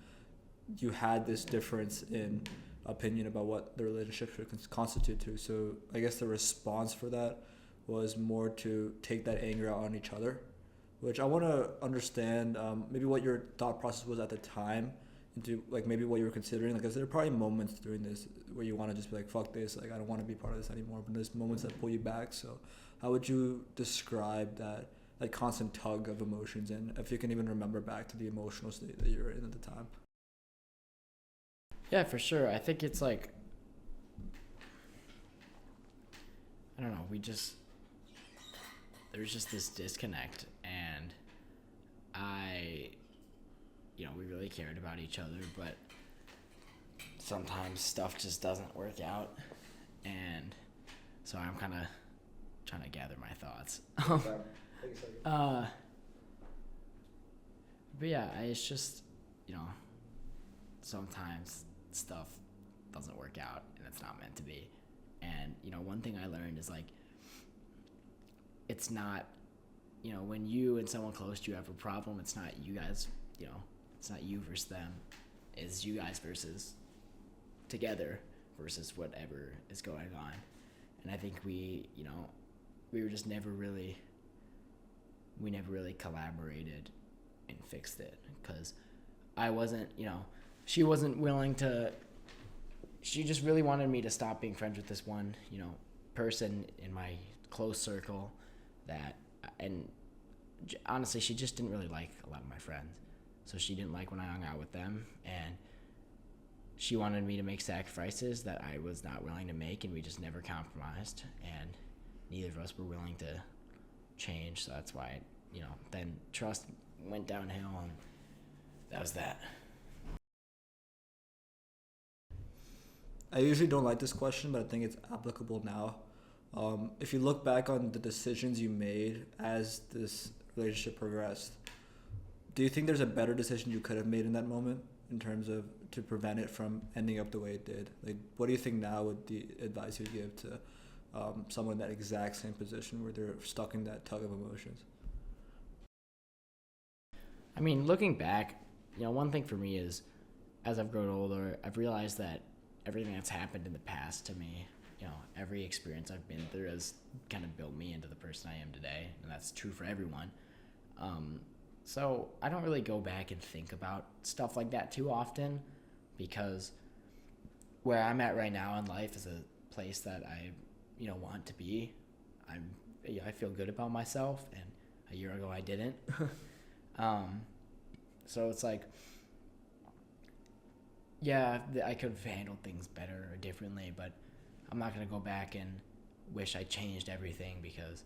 you had this difference in opinion about what the relationship should constitute to. So I guess the response for that was more to take that anger out on each other, which I want to understand maybe what your thought process was at the time, into like maybe what you were considering. Like, is there probably moments during this where you want to just be like, fuck this, like I don't want to be part of this anymore, but there's moments that pull you back. So how would you describe that constant tug of emotions, and if you can even remember back to the emotional state that you were in at the time? Yeah, for sure. I think it's like, I don't know, there's just this disconnect, and we really cared about each other, but sometimes stuff just doesn't work out, and so I'm kind of trying to gather my thoughts. But yeah, it's just, sometimes stuff doesn't work out and it's not meant to be. And one thing I learned is like, it's not, when you and someone close to you have a problem, it's not you guys, it's not you versus them, it's you guys versus together versus whatever is going on. And I think we were just never really collaborated and fixed it, because I wasn't, she wasn't willing to. She just really wanted me to stop being friends with this one, person in my close circle and honestly, she just didn't really like a lot of my friends. So she didn't like when I hung out with them, and she wanted me to make sacrifices that I was not willing to make, and we just never compromised, and neither of us were willing to change. So that's why, then trust went downhill, and that was that. I usually don't like this question, but I think it's applicable now. If you look back on the decisions you made as this relationship progressed, do you think there's a better decision you could have made in that moment in terms of to prevent it from ending up the way it did? Like, what do you think now would the advice you'd give to someone in that exact same position where they're stuck in that tug of emotions? I mean, looking back, one thing for me is, as I've grown older, I've realized that everything that's happened in the past to me, every experience I've been through has kind of built me into the person I am today, and that's true for everyone. So I don't really go back and think about stuff like that too often, because where I'm at right now in life is a place that I, want to be. I feel good about myself, and a year ago I didn't. So it's like, yeah, I could have handled things better or differently, but I'm not going to go back and wish I changed everything, because,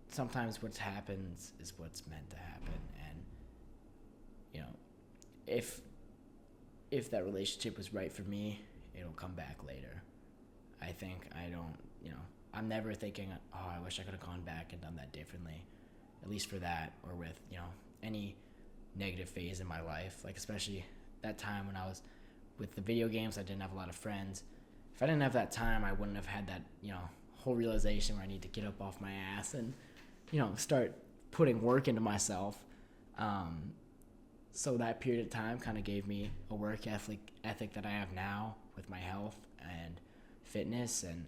sometimes what happens is what's meant to happen. And, if that relationship was right for me, it'll come back later. I think I'm never thinking, oh, I wish I could have gone back and done that differently, at least for that, or with, any negative phase in my life, like especially that time when I was with the video games. I didn't have a lot of friends. If I didn't have that time, I wouldn't have had that, whole realization where I need to get up off my ass and, start putting work into myself. So that period of time kind of gave me a work ethic that I have now with my health and fitness. And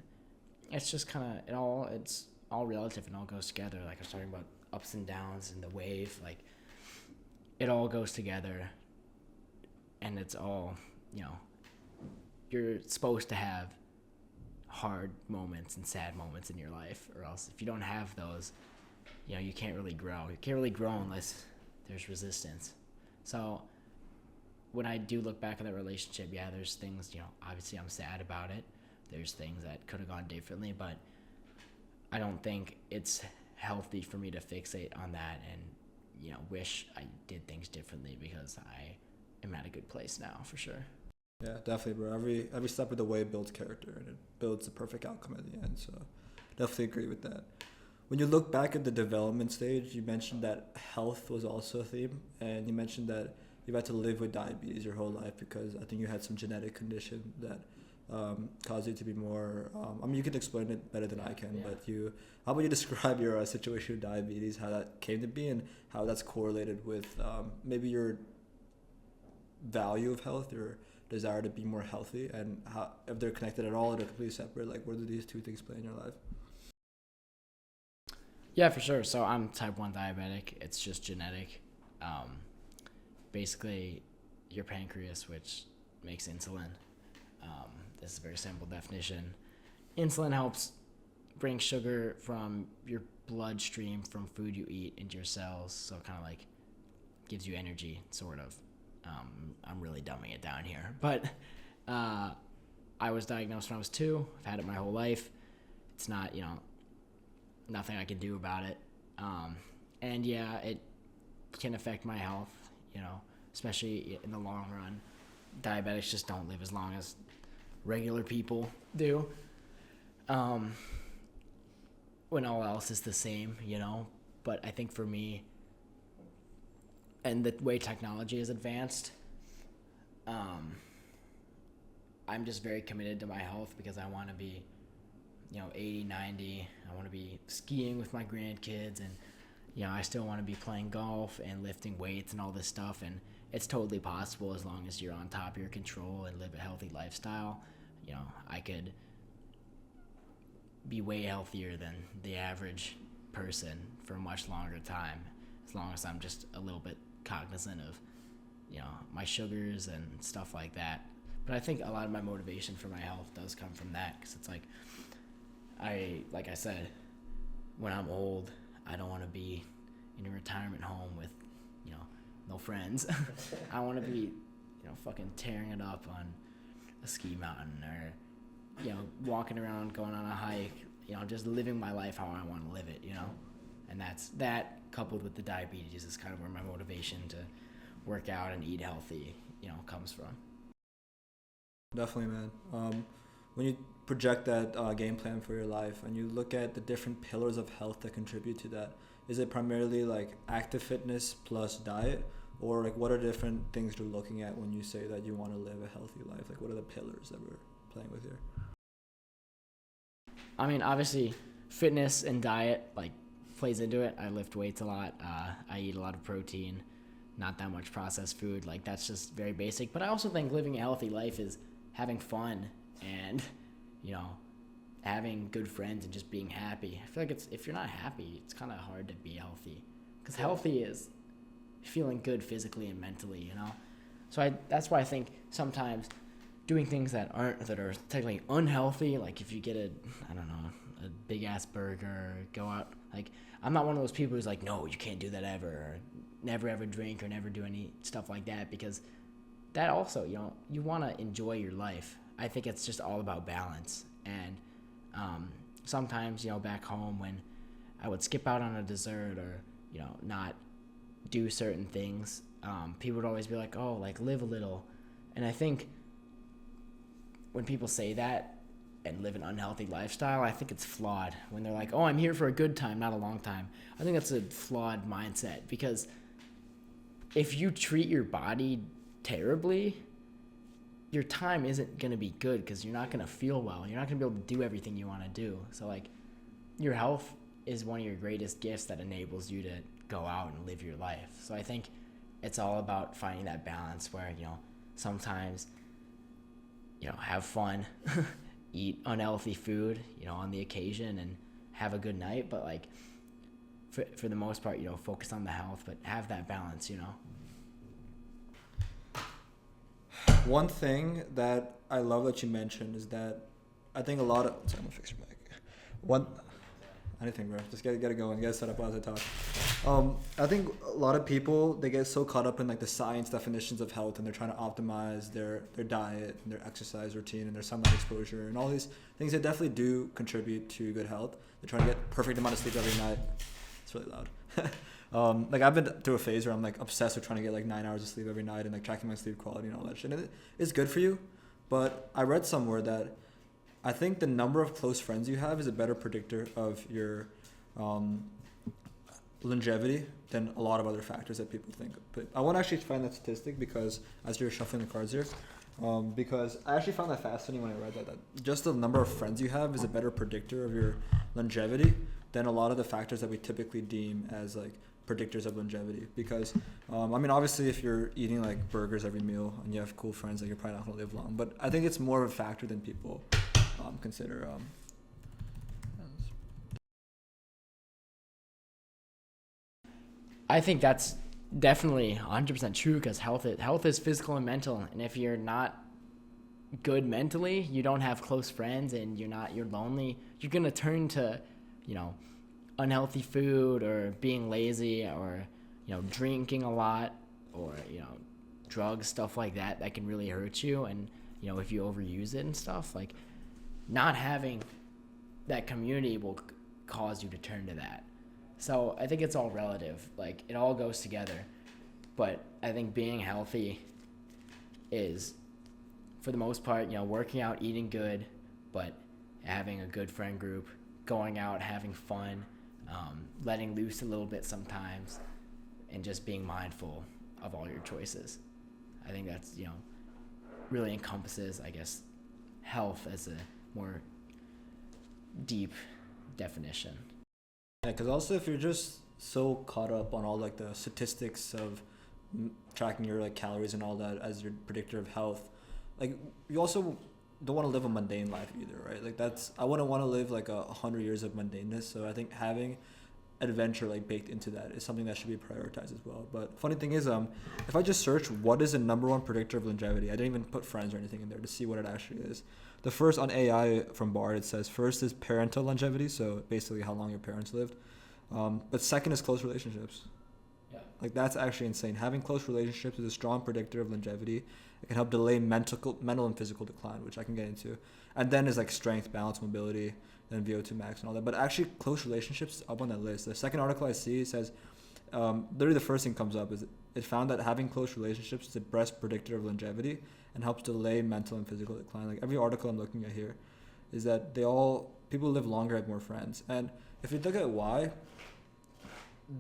it's just kind of, it's all relative and all goes together. Like I was talking about ups and downs and the wave, like it all goes together, and it's all, you're supposed to have hard moments and sad moments in your life, or else if you don't have those, you can't really grow. You can't really grow unless there's resistance. So when I do look back at that relationship, yeah, there's things, obviously I'm sad about it. There's things that could have gone differently, but I don't think it's healthy for me to fixate on that and, wish I did things differently, because I am at a good place now, for sure. Yeah, definitely, bro. Every step of the way builds character, and it builds the perfect outcome at the end. So definitely agree with that. When you look back at the development stage, you mentioned that health was also a theme, and you mentioned that you've had to live with diabetes your whole life because I think you had some genetic condition that caused you to be more. You can explain it better than I can, Yeah. but how about you describe your situation with diabetes, how that came to be, and how that's correlated with maybe your value of health, your desire to be more healthy, and how, if they're connected at all or they're completely separate, like where do these two things play in your life? Yeah, for sure. So I'm type 1 diabetic. It's just genetic. Basically, your pancreas, which makes insulin. This is a very simple definition. Insulin helps bring sugar from your bloodstream from food you eat into your cells. So it kind of like gives you energy, sort of. I'm really dumbing it down here. But I was diagnosed when I was 2. I've had it my whole life. It's not, nothing I can do about it. And yeah, it can affect my health, especially in the long run. Diabetics just don't live as long as regular people do. When all else is the same, But I think for me, and the way technology has advanced, I'm just very committed to my health, because I want to be 80, 90. I want to be skiing with my grandkids, and, I still want to be playing golf and lifting weights and all this stuff. And it's totally possible as long as you're on top of your control and live a healthy lifestyle. I could be way healthier than the average person for a much longer time, as long as I'm just a little bit cognizant of, my sugars and stuff like that. But I think a lot of my motivation for my health does come from that, because it's like I said, when I'm old, I don't want to be in a retirement home with, no friends. I want to be, fucking tearing it up on a ski mountain, or, walking around, going on a hike, just living my life how I want to live it, And that coupled with the diabetes is kind of where my motivation to work out and eat healthy, comes from. Definitely, man. When you project that game plan for your life and you look at the different pillars of health that contribute to that, is it primarily like active fitness plus diet, or like what are different things you're looking at when you say that you want to live a healthy life? Like what are the pillars that we're playing with here? I mean, obviously, fitness and diet, like plays into it. I lift weights a lot. I eat a lot of protein, not that much processed food. Like, that's just very basic. But I also think living a healthy life is having fun and, you know, having good friends and just being happy. I feel like if you're not happy, it's kind of hard to be healthy. Because healthy is feeling good physically and mentally, you know? So that's why I think sometimes doing things that are technically unhealthy, like if you get a big ass burger, go out, like, I'm not one of those people who's like, no, you can't do that ever, or never ever drink or never do any stuff like that, because that also, you know, you want to enjoy your life. I think it's just all about balance. And sometimes, you know, back home when I would skip out on a dessert or, you know, not do certain things, people would always be like, oh, like, live a little. And I think when people say that and live an unhealthy lifestyle, I think it's flawed. When they're like, oh, I'm here for a good time, not a long time. I think that's a flawed mindset, because if you treat your body terribly, your time isn't going to be good, because you're not going to feel well. You're not going to be able to do everything you want to do. So, like, your health is one of your greatest gifts that enables you to go out and live your life. So I think it's all about finding that balance where, you know, sometimes, you know, have fun, eat unhealthy food, you know, on the occasion, and have a good night. But, like, for the most part, you know, focus on the health, but have that balance, you know. One thing that I love that you mentioned is that I think a lot of... Sorry, I'm going to fix your mic. Anything, bro. Just get it going. Get it set up as I talk. I think a lot of people, they get so caught up in, like, the science definitions of health, and they're trying to optimize their diet and their exercise routine and their sunlight exposure and all these things that definitely do contribute to good health. They're trying to get perfect amount of sleep every night. It's really loud. Like, I've been through a phase where I'm, like, obsessed with trying to get, like, 9 hours of sleep every night and, like, tracking my sleep quality and all that shit. And it is good for you, but I read somewhere that I think the number of close friends you have is a better predictor of your longevity than a lot of other factors that people think. But I want to actually find that statistic, because as you're shuffling the cards here, because I actually found that fascinating when I read that just the number of friends you have is a better predictor of your longevity than a lot of the factors that we typically deem as, like, predictors of longevity. Because I mean, obviously, if you're eating, like, burgers every meal and you have cool friends, like, you're probably not going to live long. But I think it's more of a factor than people consider. I think that's definitely 100% true, because health is physical and mental. And if you're not good mentally, you don't have close friends, and you're lonely, you're going to turn to, you know, unhealthy food, or being lazy, or, you know, drinking a lot, or, you know, drugs, stuff like that can really hurt you. And, you know, if you overuse it and stuff, like, not having that community will cause you to turn to that. So I think it's all relative. Like, it all goes together. But I think being healthy is, for the most part, you know, working out, eating good, but having a good friend group, going out, having fun, letting loose a little bit sometimes, and just being mindful of all your choices. I think that's, you know, really encompasses, I guess, health as a more deep definition. Yeah, because also if you're just so caught up on all, like, the statistics of tracking your, like, calories and all that as your predictor of health, like, you also don't want to live a mundane life either, right? Like, I wouldn't want to live, like, 100 years of mundaneness. So I think having adventure, like, baked into that is something that should be prioritized as well. But funny thing is, if I just search what is the number one predictor of longevity, I didn't even put friends or anything in there to see what it actually is. The first on AI from Bard, it says first is parental longevity, so basically how long your parents lived. But second is close relationships. Yeah. Like, that's actually insane. Having close relationships is a strong predictor of longevity. It can help delay mental and physical decline, which I can get into. And then is, like, strength, balance, mobility, then VO2 max and all that. But actually, close relationships is up on that list. The second article I see says, literally the first thing comes up is it found that having close relationships is the best predictor of longevity and helps delay mental and physical decline. Like, every article I'm looking at here is that people live longer, have more friends. And if you look at why,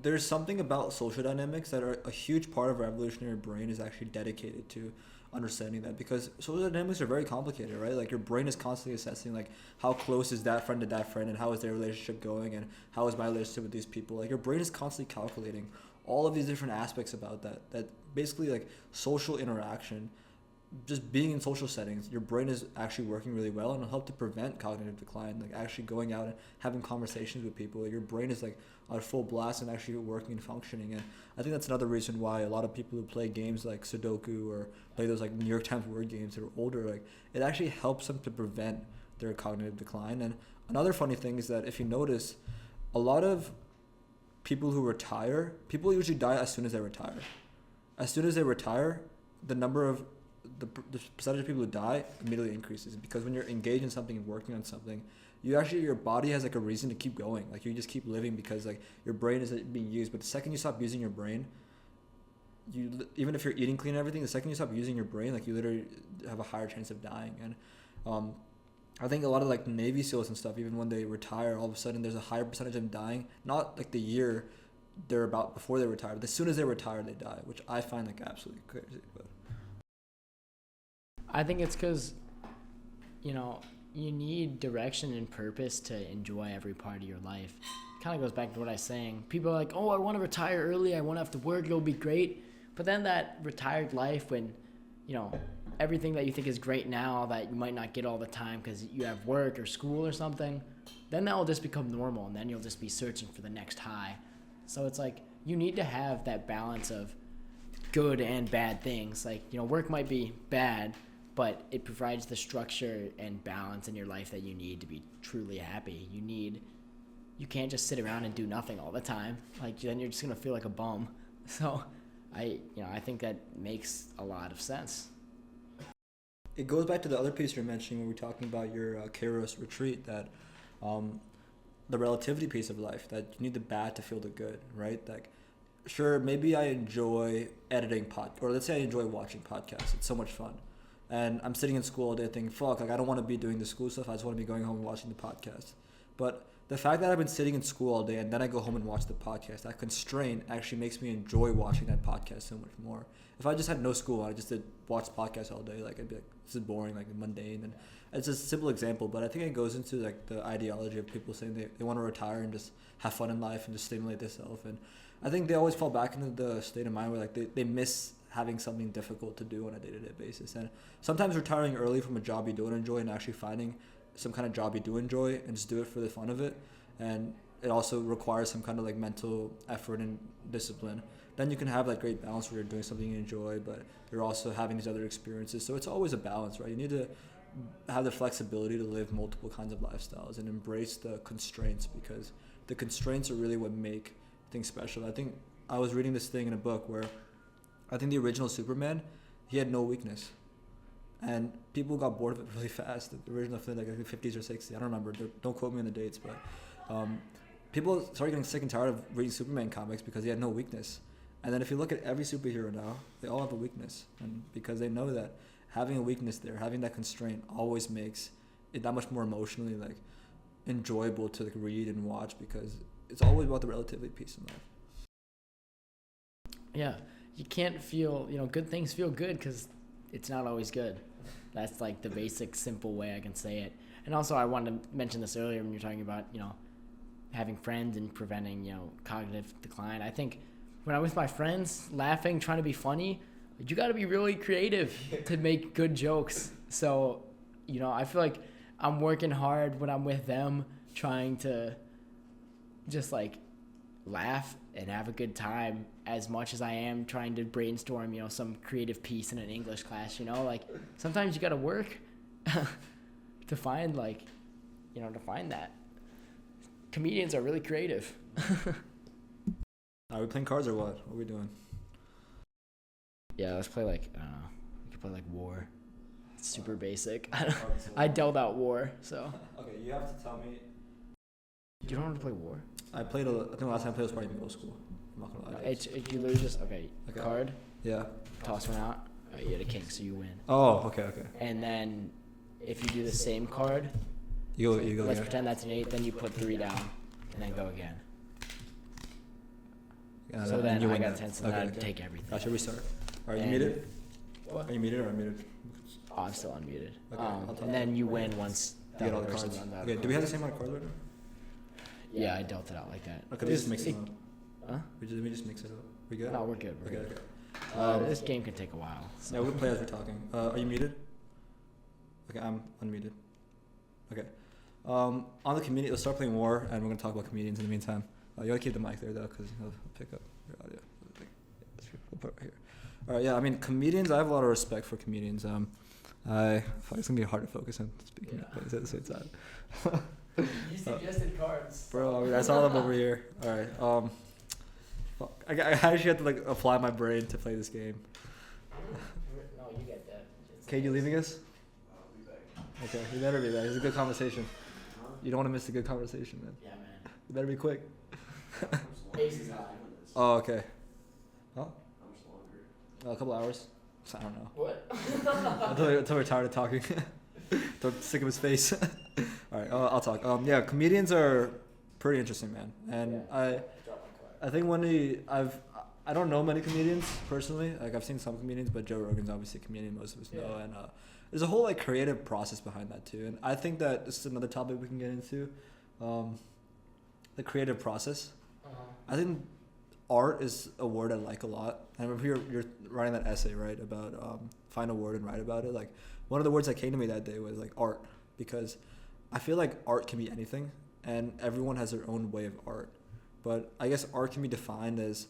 there's something about social dynamics that are a huge part of our evolutionary brain is actually dedicated to understanding that, because social dynamics are very complicated, right? Like your brain is constantly assessing like how close is that friend to that friend, and how is their relationship going, and how is my relationship with these people. Like your brain is constantly calculating all of these different aspects about that basically like social interaction, just being in social settings, your brain is actually working really well, and it'll help to prevent cognitive decline. Like actually going out and having conversations with people, your brain is like on full blast and actually working and functioning. And I think that's another reason why a lot of people who play games like Sudoku or play those like New York Times word games that are older, like it actually helps them to prevent their cognitive decline. And another funny thing is that if you notice, a lot of people who retire, people usually die as soon as they retire. As soon as they retire, the percentage of people who die immediately increases, because when you're engaged in something and working on something, your body has like a reason to keep going. Like you just keep living because like your brain is being used. But the second you stop using your brain, even if you're eating clean and everything, the second you stop using your brain, like you literally have a higher chance of dying. And I think a lot of like Navy SEALs and stuff, even when they retire, all of a sudden there's a higher percentage of them dying, not like the year they're about before they retire, but as soon as they retire they die, which I find like absolutely crazy. But I think it's because, you need direction and purpose to enjoy every part of your life. It kind of goes back to what I was saying. People are like, oh, I want to retire early. I won't have to work. It'll be great. But then that retired life when, everything that you think is great now that you might not get all the time because you have work or school or something, then that will just become normal, and then you'll just be searching for the next high. So it's like you need to have that balance of good and bad things. Like, work might be bad, but it provides the structure and balance in your life that you need to be truly happy. You can't just sit around and do nothing all the time. Like, then you're just going to feel like a bum. So I think that makes a lot of sense. it goes back to the other piece you're mentioning when we're talking about your Kairos retreat, that the relativity piece of life, that you need the bad to feel the good, right? Like, sure, maybe I enjoy editing or let's say I enjoy watching podcasts. It's so much fun. And I'm sitting in school all day thinking, fuck, like I don't want to be doing the school stuff. I just want to be going home and watching the podcast. But the fact that I've been sitting in school all day and then I go home and watch the podcast, that constraint actually makes me enjoy watching that podcast so much more. If I just had no school, I just did watch podcasts all day, like I'd be like, this is boring, like mundane. And it's a simple example, but I think it goes into like the ideology of people saying they want to retire and just have fun in life and just stimulate themselves. And I think they always fall back into the state of mind where like they miss having something difficult to do on a day-to-day basis. And sometimes retiring early from a job you don't enjoy and actually finding some kind of job you do enjoy and just do it for the fun of it, and it also requires some kind of like mental effort and discipline, then you can have that great balance where you're doing something you enjoy but you're also having these other experiences. So it's always a balance, right? You need to have the flexibility to live multiple kinds of lifestyles and embrace the constraints, because the constraints are really what make things special. I think I was reading this thing in a book where I think the original Superman, he had no weakness. And people got bored of it really fast. The original film, like I think 50s or 60s, I don't remember. Don't quote me on the dates, but people started getting sick and tired of reading Superman comics because he had no weakness. And then if you look at every superhero now, they all have a weakness. And because they know that having a weakness there, having that constraint always makes it that much more emotionally like enjoyable to like read and watch, because it's always about the relativity piece in life. Yeah, you can't feel, good things feel good because it's not always good. That's like the basic, simple way I can say it. And also I wanted to mention this earlier when you're talking about, having friends and preventing, cognitive decline. I think when I'm with my friends, laughing, trying to be funny, you got to be really creative to make good jokes. So, I feel like I'm working hard when I'm with them, trying to just like laugh and have a good time as much as I am trying to brainstorm, some creative piece in an English class, like sometimes you got to work to find to find that. Comedians are really creative. Are we playing cards or what? What are we doing? Yeah, let's play we could play War. It's super basic. I dealt out War, so. Okay, you have to tell me. You don't want to play War? I think the last time I played was probably middle school. I'm not gonna lie. You literally just, card. Yeah. Toss one out. Oh, you had a king, so you win. Oh, okay. And then if you do the same card, you go. Let's pretend that's an 8, then you put 3 down, and then go again. So then I got 10, so then I'd take everything. Should we start? All right, you need it? What? Are you muted or unmuted? Oh, I'm still unmuted. Okay, I'll talk. And then you win once You get all the other cards. person's on that. Okay, do we have the same amount of cards right now? Yeah, I dealt it out like that. Okay, we just mix it up. Huh? We just mix it up. We good? No, we're good. We're Okay, good. okay. This game can take a while. So. Yeah, we'll play as we're talking. Are you muted? Okay, I'm unmuted. Okay. On the community, let's start playing War, and we're gonna talk about comedians in the meantime. You gotta keep the mic there though, because it'll pick up your audio. We'll put it right here. All right, yeah. I mean, comedians. I have a lot of respect for comedians. It's gonna be hard to focus on speaking at the same time. You suggested cards. Bro, I mean, I saw them over here. All right. I actually had to like apply my brain to play this game. No, you get that. Kate, you leaving us? I'll be back. Okay, you better be back. It's a good conversation. You don't want to miss a good conversation, man. Yeah, man. You better be quick. Ace is high. Oh, okay. Huh? How much longer? A couple hours. I don't know. What? Until we're tired of talking. Don't sick of his face. All right, I'll talk. Yeah, comedians are pretty interesting, man. And Yeah. I think I don't know many comedians personally. Like I've seen some comedians, but Joe Rogan's obviously a comedian most of us know. And there's a whole like creative process behind that too. And I think that this is another topic we can get into, the creative process. I think art is a word I like a lot. I remember you're writing that essay, right, about find a word and write about it. Like one of the words that came to me that day was like art, because I feel like art can be anything, and everyone has their own way of art. But I guess art can be defined as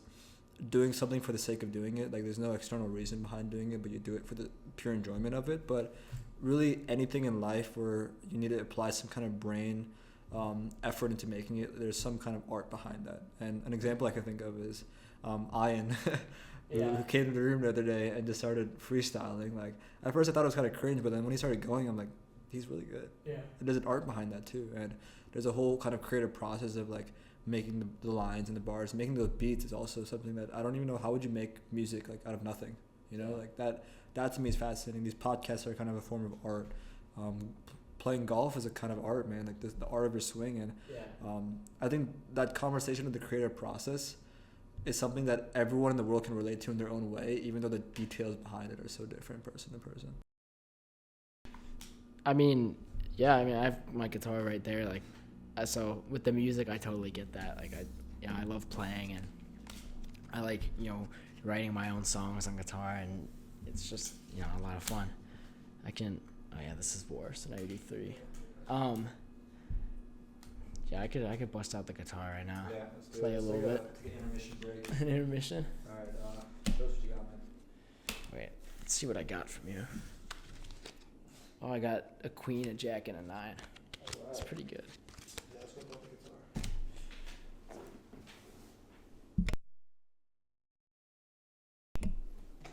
doing something for the sake of doing it. Like there's no external reason behind doing it, but you do it for the pure enjoyment of it. But really anything in life where you need to apply some kind of brain effort into making it, there's some kind of art behind that. And an example I can think of is Ian, who came to the room the other day and just started freestyling. Like at first I thought it was kind of cringe, but then when he started going, I'm like, he's really good. Yeah. And there's an art behind that too. And there's a whole kind of creative process of like making the lines and the bars, making those beats is also something that I don't even know how would you make music like out of nothing, you know, like that to me is fascinating. These podcasts are kind of a form of art. Playing golf is a kind of art, man, like the art of your swing. And I think that conversation of the creative process is something that everyone in the world can relate to in their own way, even though the details behind it are so different person to person. I mean, I have my guitar right there, like, so with the music, I totally get that. Like, I love playing, and I like, writing my own songs on guitar, and it's just, a lot of fun. This is War, so now you do 3. I could bust out the guitar right now. Yeah, let's do play it. a little bit. Take an intermission break. An intermission? All right, show us what you got, man. Wait, let's see what I got from you. Oh, I got a queen, a jack, and a 9. It's pretty good. Yeah, let's go play the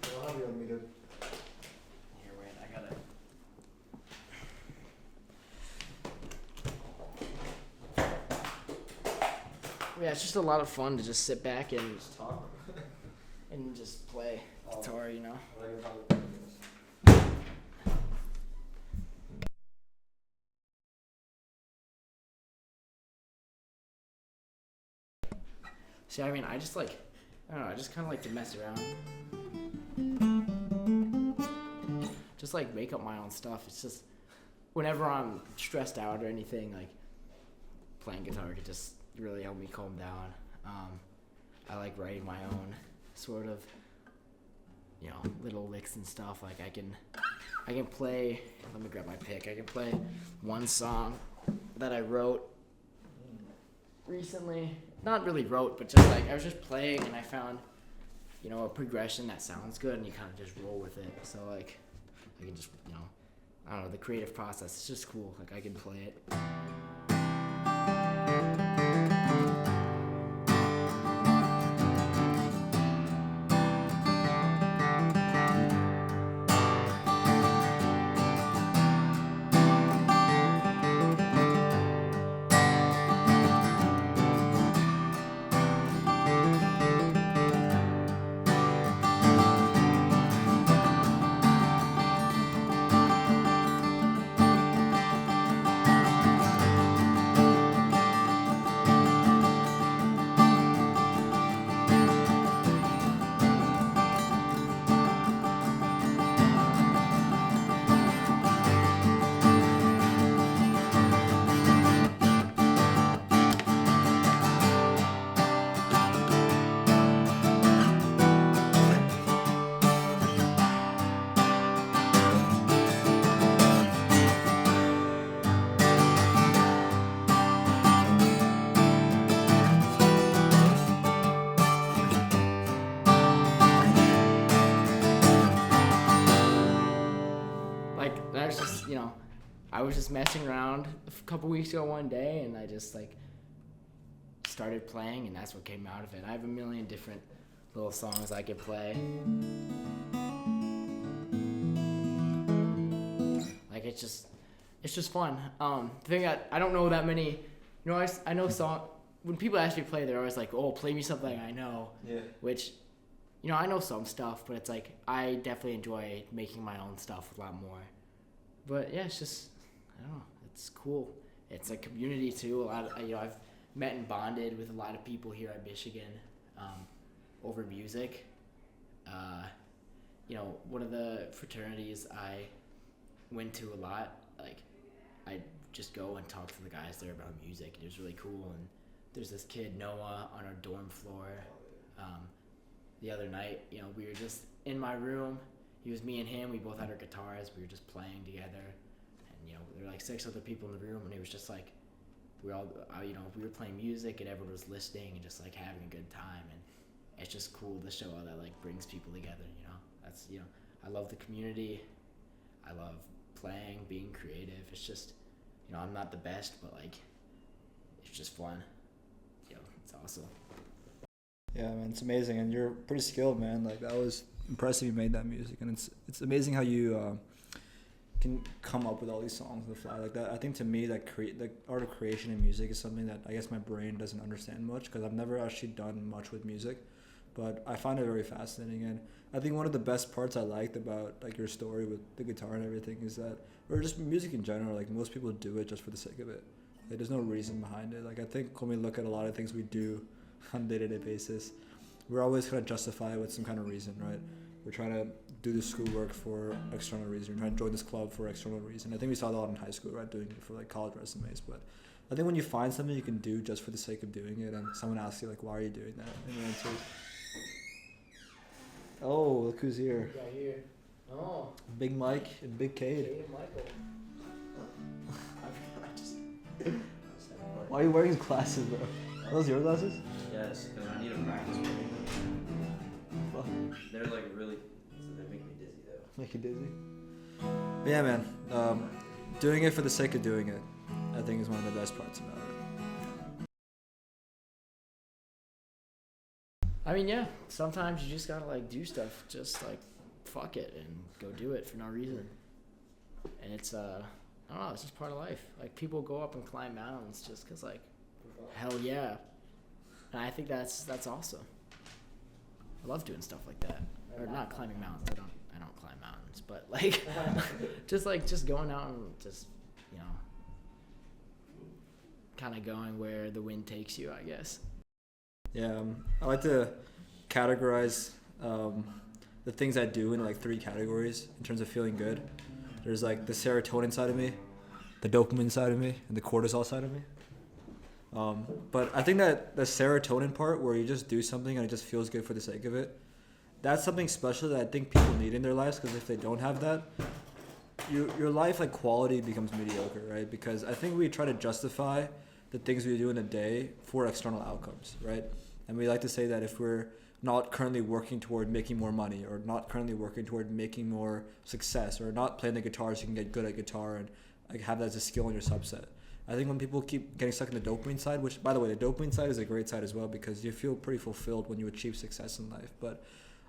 guitar. I'll have you unmuted. Here, wait, I got it. Yeah, it's just a lot of fun to just sit back and Just talk. and just play guitar, I like how See, I mean, I just kind of like to mess around. Just like make up my own stuff. It's just whenever I'm stressed out or anything, like playing guitar could just really help me calm down. I like writing my own sort of, little licks and stuff. Like I can play, let me grab my pick. I can play one song that I wrote recently. Not really wrote, but just like I was just playing and I found, a progression that sounds good, and you kind of just roll with it. So like I can just, I don't know, the creative process, it's just cool. Like I can play it. just, I was just messing around a couple weeks ago one day, and I just like started playing, and that's what came out of it. I have a million different little songs I could play. Like it's just fun. The thing that I don't know that many, I know song. When people ask me to play, they're always like, "Oh, play me something I know." Yeah. Which, I know some stuff, but it's like I definitely enjoy making my own stuff a lot more. But yeah, it's just, I don't know, it's cool. It's a community too. A lot of, I've met and bonded with a lot of people here at Michigan over music. One of the fraternities I went to a lot, like I just go and talk to the guys there about music. It was really cool. And there's this kid, Noah, on our dorm floor. The other night, we were just in my room. It was me and him. We both had our guitars. We were just playing together. And, there were like 6 other people in the room. And it was just like, we were playing music and everyone was listening and just like having a good time. And it's just cool to show how that like brings people together, That's, I love the community. I love playing, being creative. It's just, I'm not the best, but like, it's just fun. It's awesome. Yeah, man, it's amazing, and you're pretty skilled, man. Like that was impressive. You made that music, and it's amazing how you can come up with all these songs on the fly like that. I think to me, the art of creation in music is something that I guess my brain doesn't understand much because I've never actually done much with music, but I find it very fascinating. And I think one of the best parts I liked about like your story with the guitar and everything is that, or just music in general, like most people do it just for the sake of it. Like there's no reason behind it. Like I think when we look at a lot of things we do on a day-to-day basis, we're always going to justify it with some kind of reason, right? We're trying to do the schoolwork for external reason. We're trying to join this club for external reason. I think we saw that a lot in high school, right? Doing it for like college resumes. But I think when you find something you can do just for the sake of doing it, and someone asks you like, "Why are you doing that?" and you answer, "Oh, look who's here!" Right here. Oh. Big Mike and Big Cade. Cade and Michael. Why are you wearing his glasses, bro? Are those your glasses? Yes, because I need to practice wearing them. Fuck. They're like really, they make me dizzy though. Make you dizzy? But yeah, man. Doing it for the sake of doing it, I think is one of the best parts about it. I mean, yeah, sometimes you just gotta like do stuff, just like fuck it and go do it for no reason. And it's I don't know, it's just part of life. Like people go up and climb mountains just cause like, hell yeah. And I think that's awesome. I love doing stuff like that. Or not climbing mountains. I don't climb mountains, but like just going out and just kind of going where the wind takes you, I guess. Yeah, I like to categorize the things I do into like 3 categories in terms of feeling good. There's like the serotonin side of me, the dopamine side of me, and the cortisol side of me. But I think that the serotonin part, where you just do something and it just feels good for the sake of it, that's something special that I think people need in their lives, because if they don't have that, your life like quality becomes mediocre, right? Because I think we try to justify the things we do in a day for external outcomes, right? And we like to say that if we're not currently working toward making more money, or not currently working toward making more success, or not playing the guitar so you can get good at guitar and like have that as a skill in your subset. I think when people keep getting stuck in the dopamine side, which by the way, the dopamine side is a great side as well, because you feel pretty fulfilled when you achieve success in life. But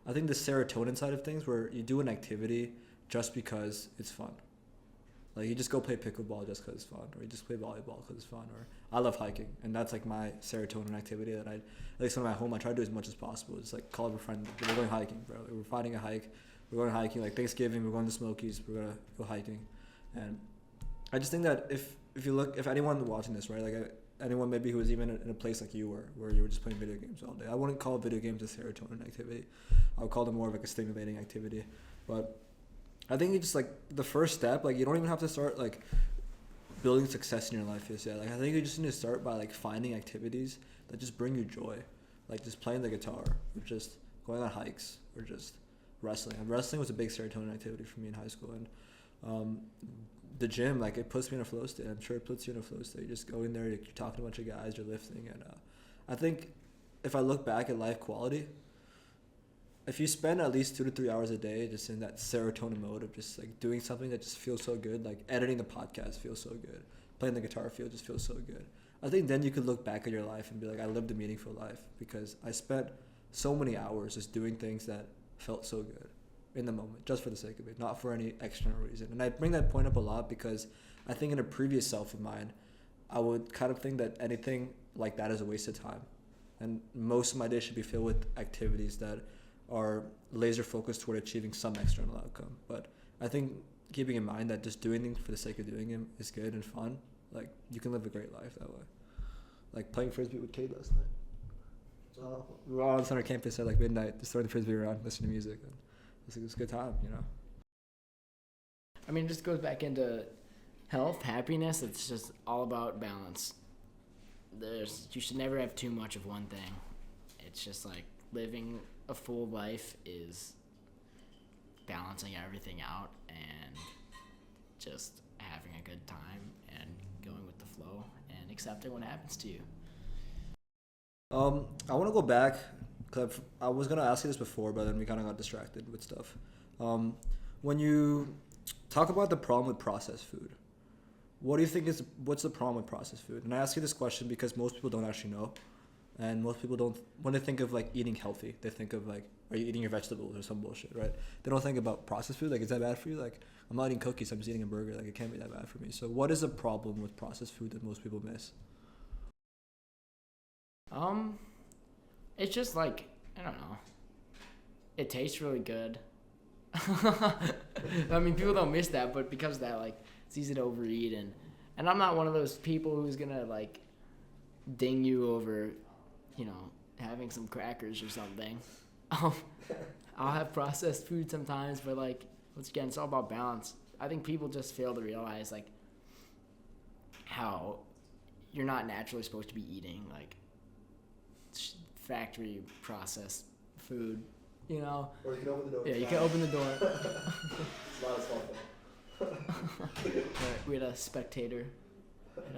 I think the serotonin side of things, where you do an activity just because it's fun. Like you just go play pickleball just because it's fun, or you just play volleyball because it's fun, or I love hiking, and that's like my serotonin activity that at least when I'm at home, I try to do as much as possible. Just like call up a friend, we're going hiking, bro. Like, we're finding a hike, we're going hiking, like Thanksgiving, we're going to Smokies, we're gonna go hiking. And I just think that if anyone watching this, right, like anyone maybe who was even in a place like you were, where you were just playing video games all day, I wouldn't call video games a serotonin activity. I would call them more of like a stimulating activity. But I think it's just like the first step, like you don't even have to start like building success in your life just yet. Like I think you just need to start by like finding activities that just bring you joy, like just playing the guitar, or just going on hikes, or just wrestling. And wrestling was a big serotonin activity for me in high school. And the gym, like it puts me in a flow state. I'm sure it puts you in a flow state. You just go in there, you're talking to a bunch of guys, you're lifting. And I think if I look back at life quality, if you spend at least 2 to 3 hours a day just in that serotonin mode of just like doing something that just feels so good, like editing the podcast feels so good, playing the guitar just feels so good. I think then you could look back at your life and be like, I lived a meaningful life because I spent so many hours just doing things that felt so good in the moment, just for the sake of it, not for any external reason. And I bring that point up a lot because I think in a previous self of mine, I would kind of think that anything like that is a waste of time. And most of my day should be filled with activities that are laser focused toward achieving some external outcome. But I think keeping in mind that just doing things for the sake of doing them is good and fun. Like, you can live a great life that way. Like playing frisbee with Kate last night. We were all on center campus at like midnight, just throwing the frisbee around, listening to music. And it was a good time, you know. I mean, it just goes back into health, happiness. It's just all about balance. You should never have too much of one thing. It's just like living a full life is balancing everything out and just having a good time and going with the flow and accepting what happens to you. I want to go back because I was gonna ask you this before, but then we kind of got distracted with stuff. When you talk about the problem with processed food, what do you think what's the problem with processed food? And I ask you this question because most people don't actually know, and most people don't. When they think of like eating healthy, they think of like, are you eating your vegetables or some bullshit, right? They don't think about processed food. Like, is that bad for you? Like, I'm not eating cookies. I'm just eating a burger. Like, it can't be that bad for me. So, what is the problem with processed food that most people miss? It's just like, I don't know. It tastes really good. I mean, people don't miss that, but because of that, like, it's easy to overeat, and I'm not one of those people who's gonna like ding you over, having some crackers or something. I'll have processed food sometimes, but like, once again, it's all about balance. I think people just fail to realize like how you're not naturally supposed to be eating like factory processed food, Or you can open the door. Yeah, you can open the door. It's not as fun. We had a spectator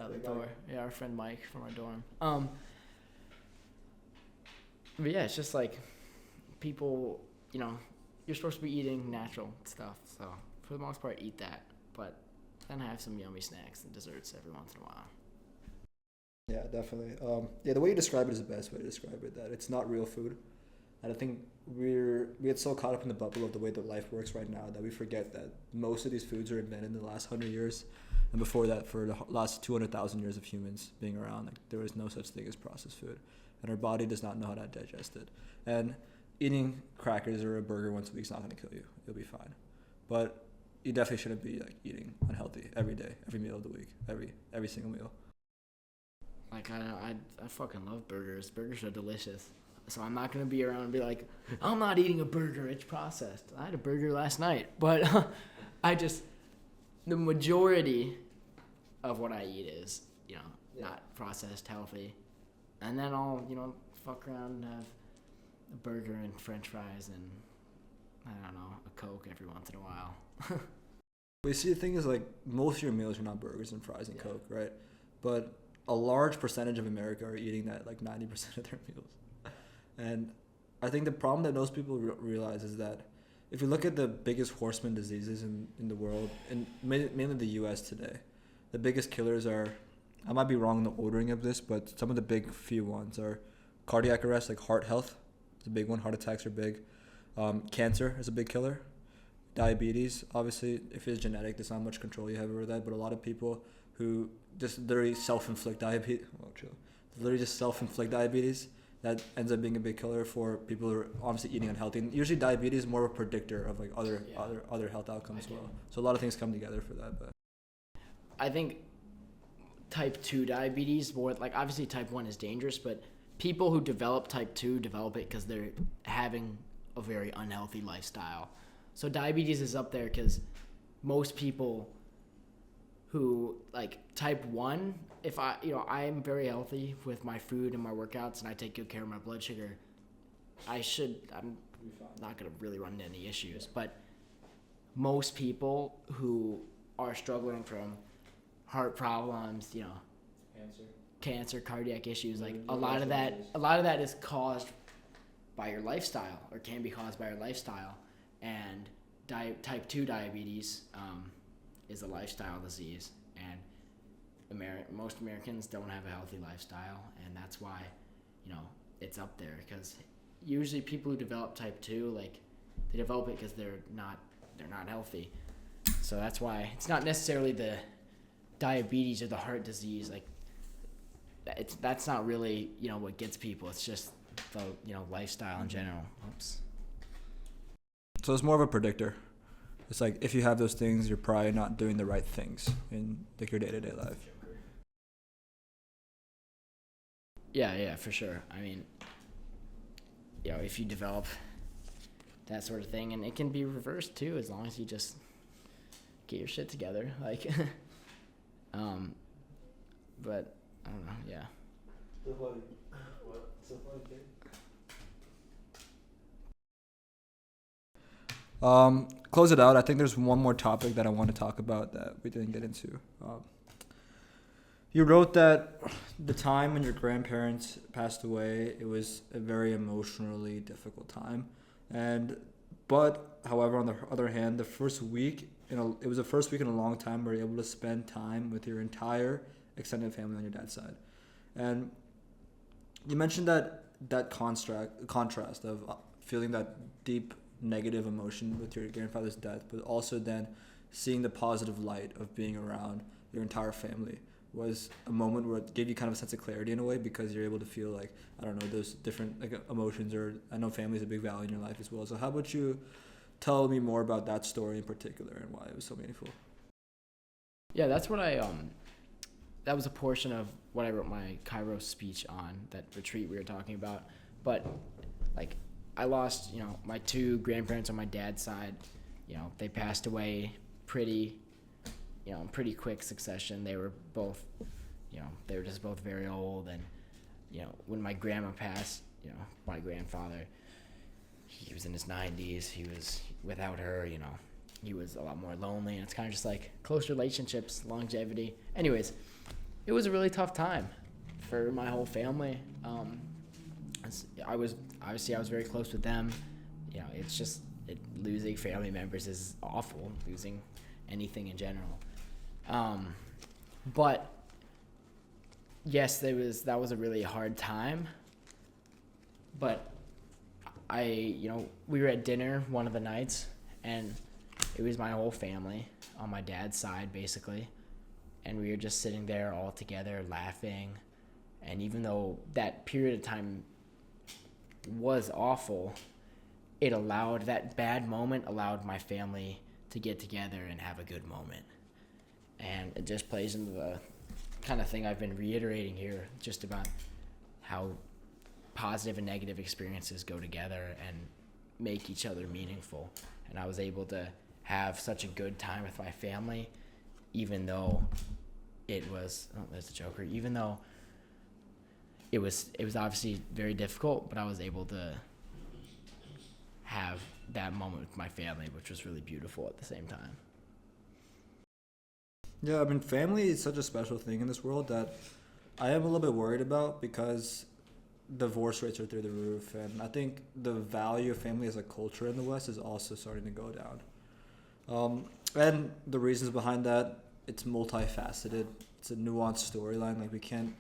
out the door. Yeah, our friend Mike from our dorm. But yeah, it's just like people, you're supposed to be eating natural stuff. So for the most part, eat that. But then have some yummy snacks and desserts every once in a while. Yeah, definitely. The way you describe it is the best way to describe it. That it's not real food. And I think we get so caught up in the bubble of the way that life works right now that we forget that most of these foods are invented in the last 100 years. And before that, for the last 200,000 years of humans being around, like, there is no such thing as processed food. And our body does not know how to digest it. And eating crackers or a burger once a week is not going to kill you. You'll be fine. But you definitely shouldn't be like eating unhealthy every day, every meal of the week, every single meal. Like, I fucking love burgers. Burgers are delicious. So I'm not going to be around and be like, I'm not eating a burger, it's processed. I had a burger last night. But the majority of what I eat is, not processed, healthy. And then I'll, fuck around and have a burger and french fries and, I don't know, a Coke every once in a while. But you see, the thing is, like, most of your meals are not burgers and fries and Coke, right? But a large percentage of America are eating that, like 90% of their meals. And I think the problem that most people realize is that if you look at the biggest horseman diseases in the world, and mainly the U.S. today, the biggest killers are, I might be wrong in the ordering of this, but some of the big few ones are cardiac arrest, like heart health. It's a big one. Heart attacks are big. Cancer is a big killer. Diabetes, obviously, if it's genetic, there's not much control you have over that, but a lot of people who just literally self-inflict diabetes, that ends up being a big killer for people who are obviously eating unhealthy. And usually diabetes is more of a predictor of like other health outcomes as well. So a lot of things come together for that. But I think type 2 diabetes, obviously type 1 is dangerous, but people who develop type 2 develop it because they're having a very unhealthy lifestyle. So diabetes is up there because most people who like type 1, if I'm very healthy with my food and my workouts and I take good care of my blood sugar, I'm not going to really run into any issues. But most people who are struggling from heart problems, cancer, cardiac issues, like a lot of that is caused by your lifestyle, or can be caused by your lifestyle. And type 2 diabetes is a lifestyle disease, and most Americans don't have a healthy lifestyle, and that's why, it's up there. Because usually people who develop type 2, like, they develop it because they're not healthy. So that's why it's not necessarily the diabetes or the heart disease. Like, that's not really what gets people. It's just the lifestyle in general. Oops. So it's more of a predictor. It's like if you have those things, you're probably not doing the right things in like your day-to-day life. Yeah, for sure. I mean, if you develop that sort of thing, and it can be reversed too, as long as you just get your shit together. Like, but I don't know. Yeah. Close it out. I think there's one more topic that I want to talk about that we didn't get into. You wrote that the time when your grandparents passed away, it was a very emotionally difficult time, but however, on the other hand, the first week, it was the first week in a long time where you're able to spend time with your entire extended family on your dad's side, and you mentioned that contrast of feeling that deep negative emotion with your grandfather's death, but also then seeing the positive light of being around your entire family was a moment where it gave you kind of a sense of clarity in a way, because you're able to feel like, I don't know, those different like emotions, or I know family is a big value in your life as well. So how about you tell me more about that story in particular and why it was so meaningful? Yeah, that's what that was a portion of what I wrote my Kairos speech on, that retreat we were talking about. But like, I lost, my two grandparents on my dad's side. They passed away pretty quick succession. They were both, they were just both very old. And, when my grandma passed, my grandfather, he was in his 90s. He was, without her, he was a lot more lonely. And it's kind of just like close relationships, longevity. Anyways, it was a really tough time for my whole family. I was very close with them. It's just losing family members is awful. Losing anything in general. But yes, that was a really hard time. But we were at dinner one of the nights, and it was my whole family on my dad's side, basically. And we were just sitting there all together laughing. And even though that period of time was awful, that bad moment allowed my family to get together and have a good moment. And it just plays into the kind of thing I've been reiterating here, just about how positive and negative experiences go together and make each other meaningful. And I was able to have such a good time with my family, even though it was, there's a joker, even though it was obviously very difficult, but I was able to have that moment with my family, which was really beautiful at the same time. Yeah, I mean, family is such a special thing in this world that I am a little bit worried about, because divorce rates are through the roof, and I think the value of family as a culture in the West is also starting to go down. And the reasons behind that, it's multifaceted. It's a nuanced storyline. Like, we can't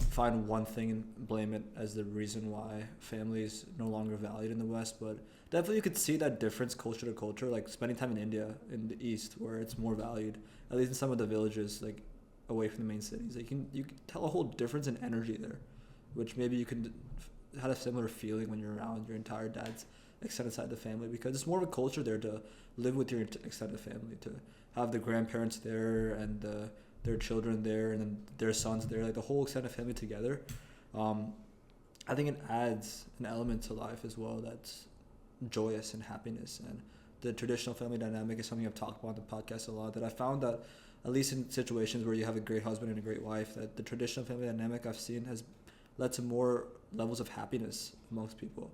find one thing and blame it as the reason why family is no longer valued in the West, but definitely you could see that difference culture to culture, like spending time in India in the East, where it's more valued, at least in some of the villages, like away from the main cities. Like, you can tell a whole difference in energy there, which maybe you can had a similar feeling when you're around your entire dad's extended side of the family, because it's more of a culture there to live with your extended family, to have the grandparents there and their children there and then their sons there, like the whole extended family together. I think it adds an element to life as well that's joyous and happiness. And the traditional family dynamic is something I've talked about on the podcast a lot, that I found that at least in situations where you have a great husband and a great wife, that the traditional family dynamic I've seen has led to more levels of happiness amongst people.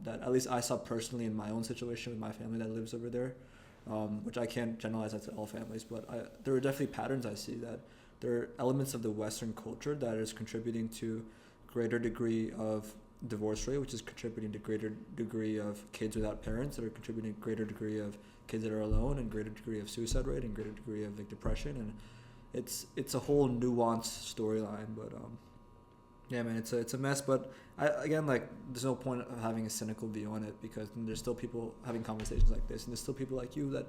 That at least I saw personally in my own situation with my family that lives over there, which I can't generalize that to all families, but there are definitely patterns I see, that there are elements of the Western culture that is contributing to greater degree of divorce rate, which is contributing to greater degree of kids without parents, that are contributing to greater degree of kids that are alone, and greater degree of suicide rate, and greater degree of like depression. And it's a whole nuanced storyline. But yeah, man, it's a mess. But again, like, there's no point of having a cynical view on it, because there's still people having conversations like this, and there's still people like you that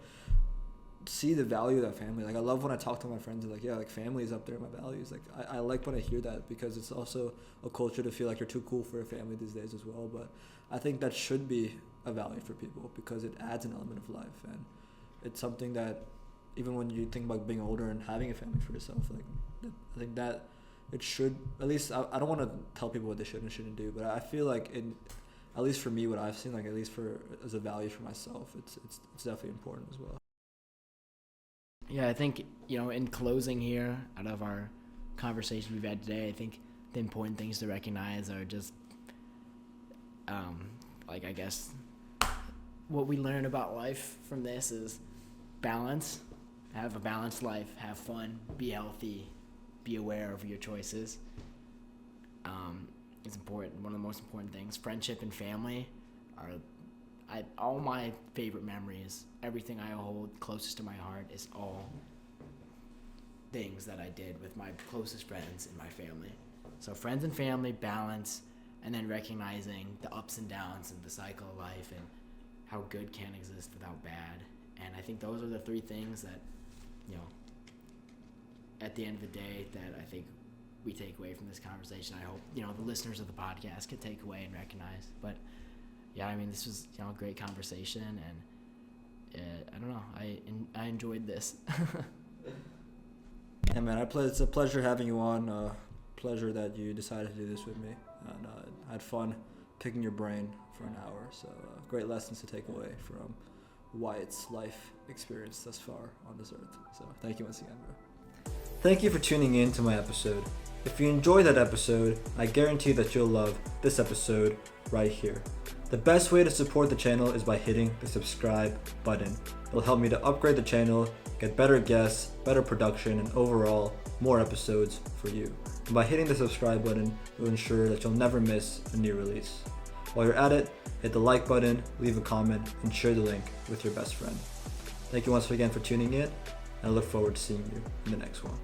see the value of that family. Like, I love when I talk to my friends, like, yeah, like, family is up there in my values. Like, I like when I hear that, because it's also a culture to feel like you're too cool for a family these days as well. But I think that should be a value for people, because it adds an element of life, and it's something that even when you think about being older and having a family for yourself, like, I think that it should, at least, I don't want to tell people what they should and shouldn't do, but I feel like at least for me, what I've seen, like, at least for as a value for myself, it's definitely important as well. Yeah, I think, in closing here, out of our conversation we've had today, I think the important things to recognize are just, like, I guess, what we learn about life from this is balance. Have a balanced life, have fun, be healthy, be aware of your choices. It's important. One of the most important things. Friendship and family are all my favorite memories. Everything I hold closest to my heart is all things that I did with my closest friends and my family. So friends and family, balance, and then recognizing the ups and downs of the cycle of life and how good can exist without bad. And I think those are the three things that, at the end of the day, that I think we take away from this conversation. I hope, the listeners of the podcast can take away and recognize. But yeah, I mean, this was, a great conversation, and I don't know, I enjoyed this. Yeah, man, it's a pleasure having you on. Pleasure that you decided to do this with me, and I had fun picking your brain for an hour. So great lessons to take away from Wyatt's life experience thus far on this earth. So thank you once again, bro. Thank you for tuning in to my episode. If you enjoyed that episode, I guarantee that you'll love this episode right here. The best way to support the channel is by hitting the subscribe button. It'll help me to upgrade the channel, get better guests, better production, and overall more episodes for you. And by hitting the subscribe button, you'll ensure that you'll never miss a new release. While you're at it, hit the like button, leave a comment, and share the link with your best friend. Thank you once again for tuning in, and I look forward to seeing you in the next one.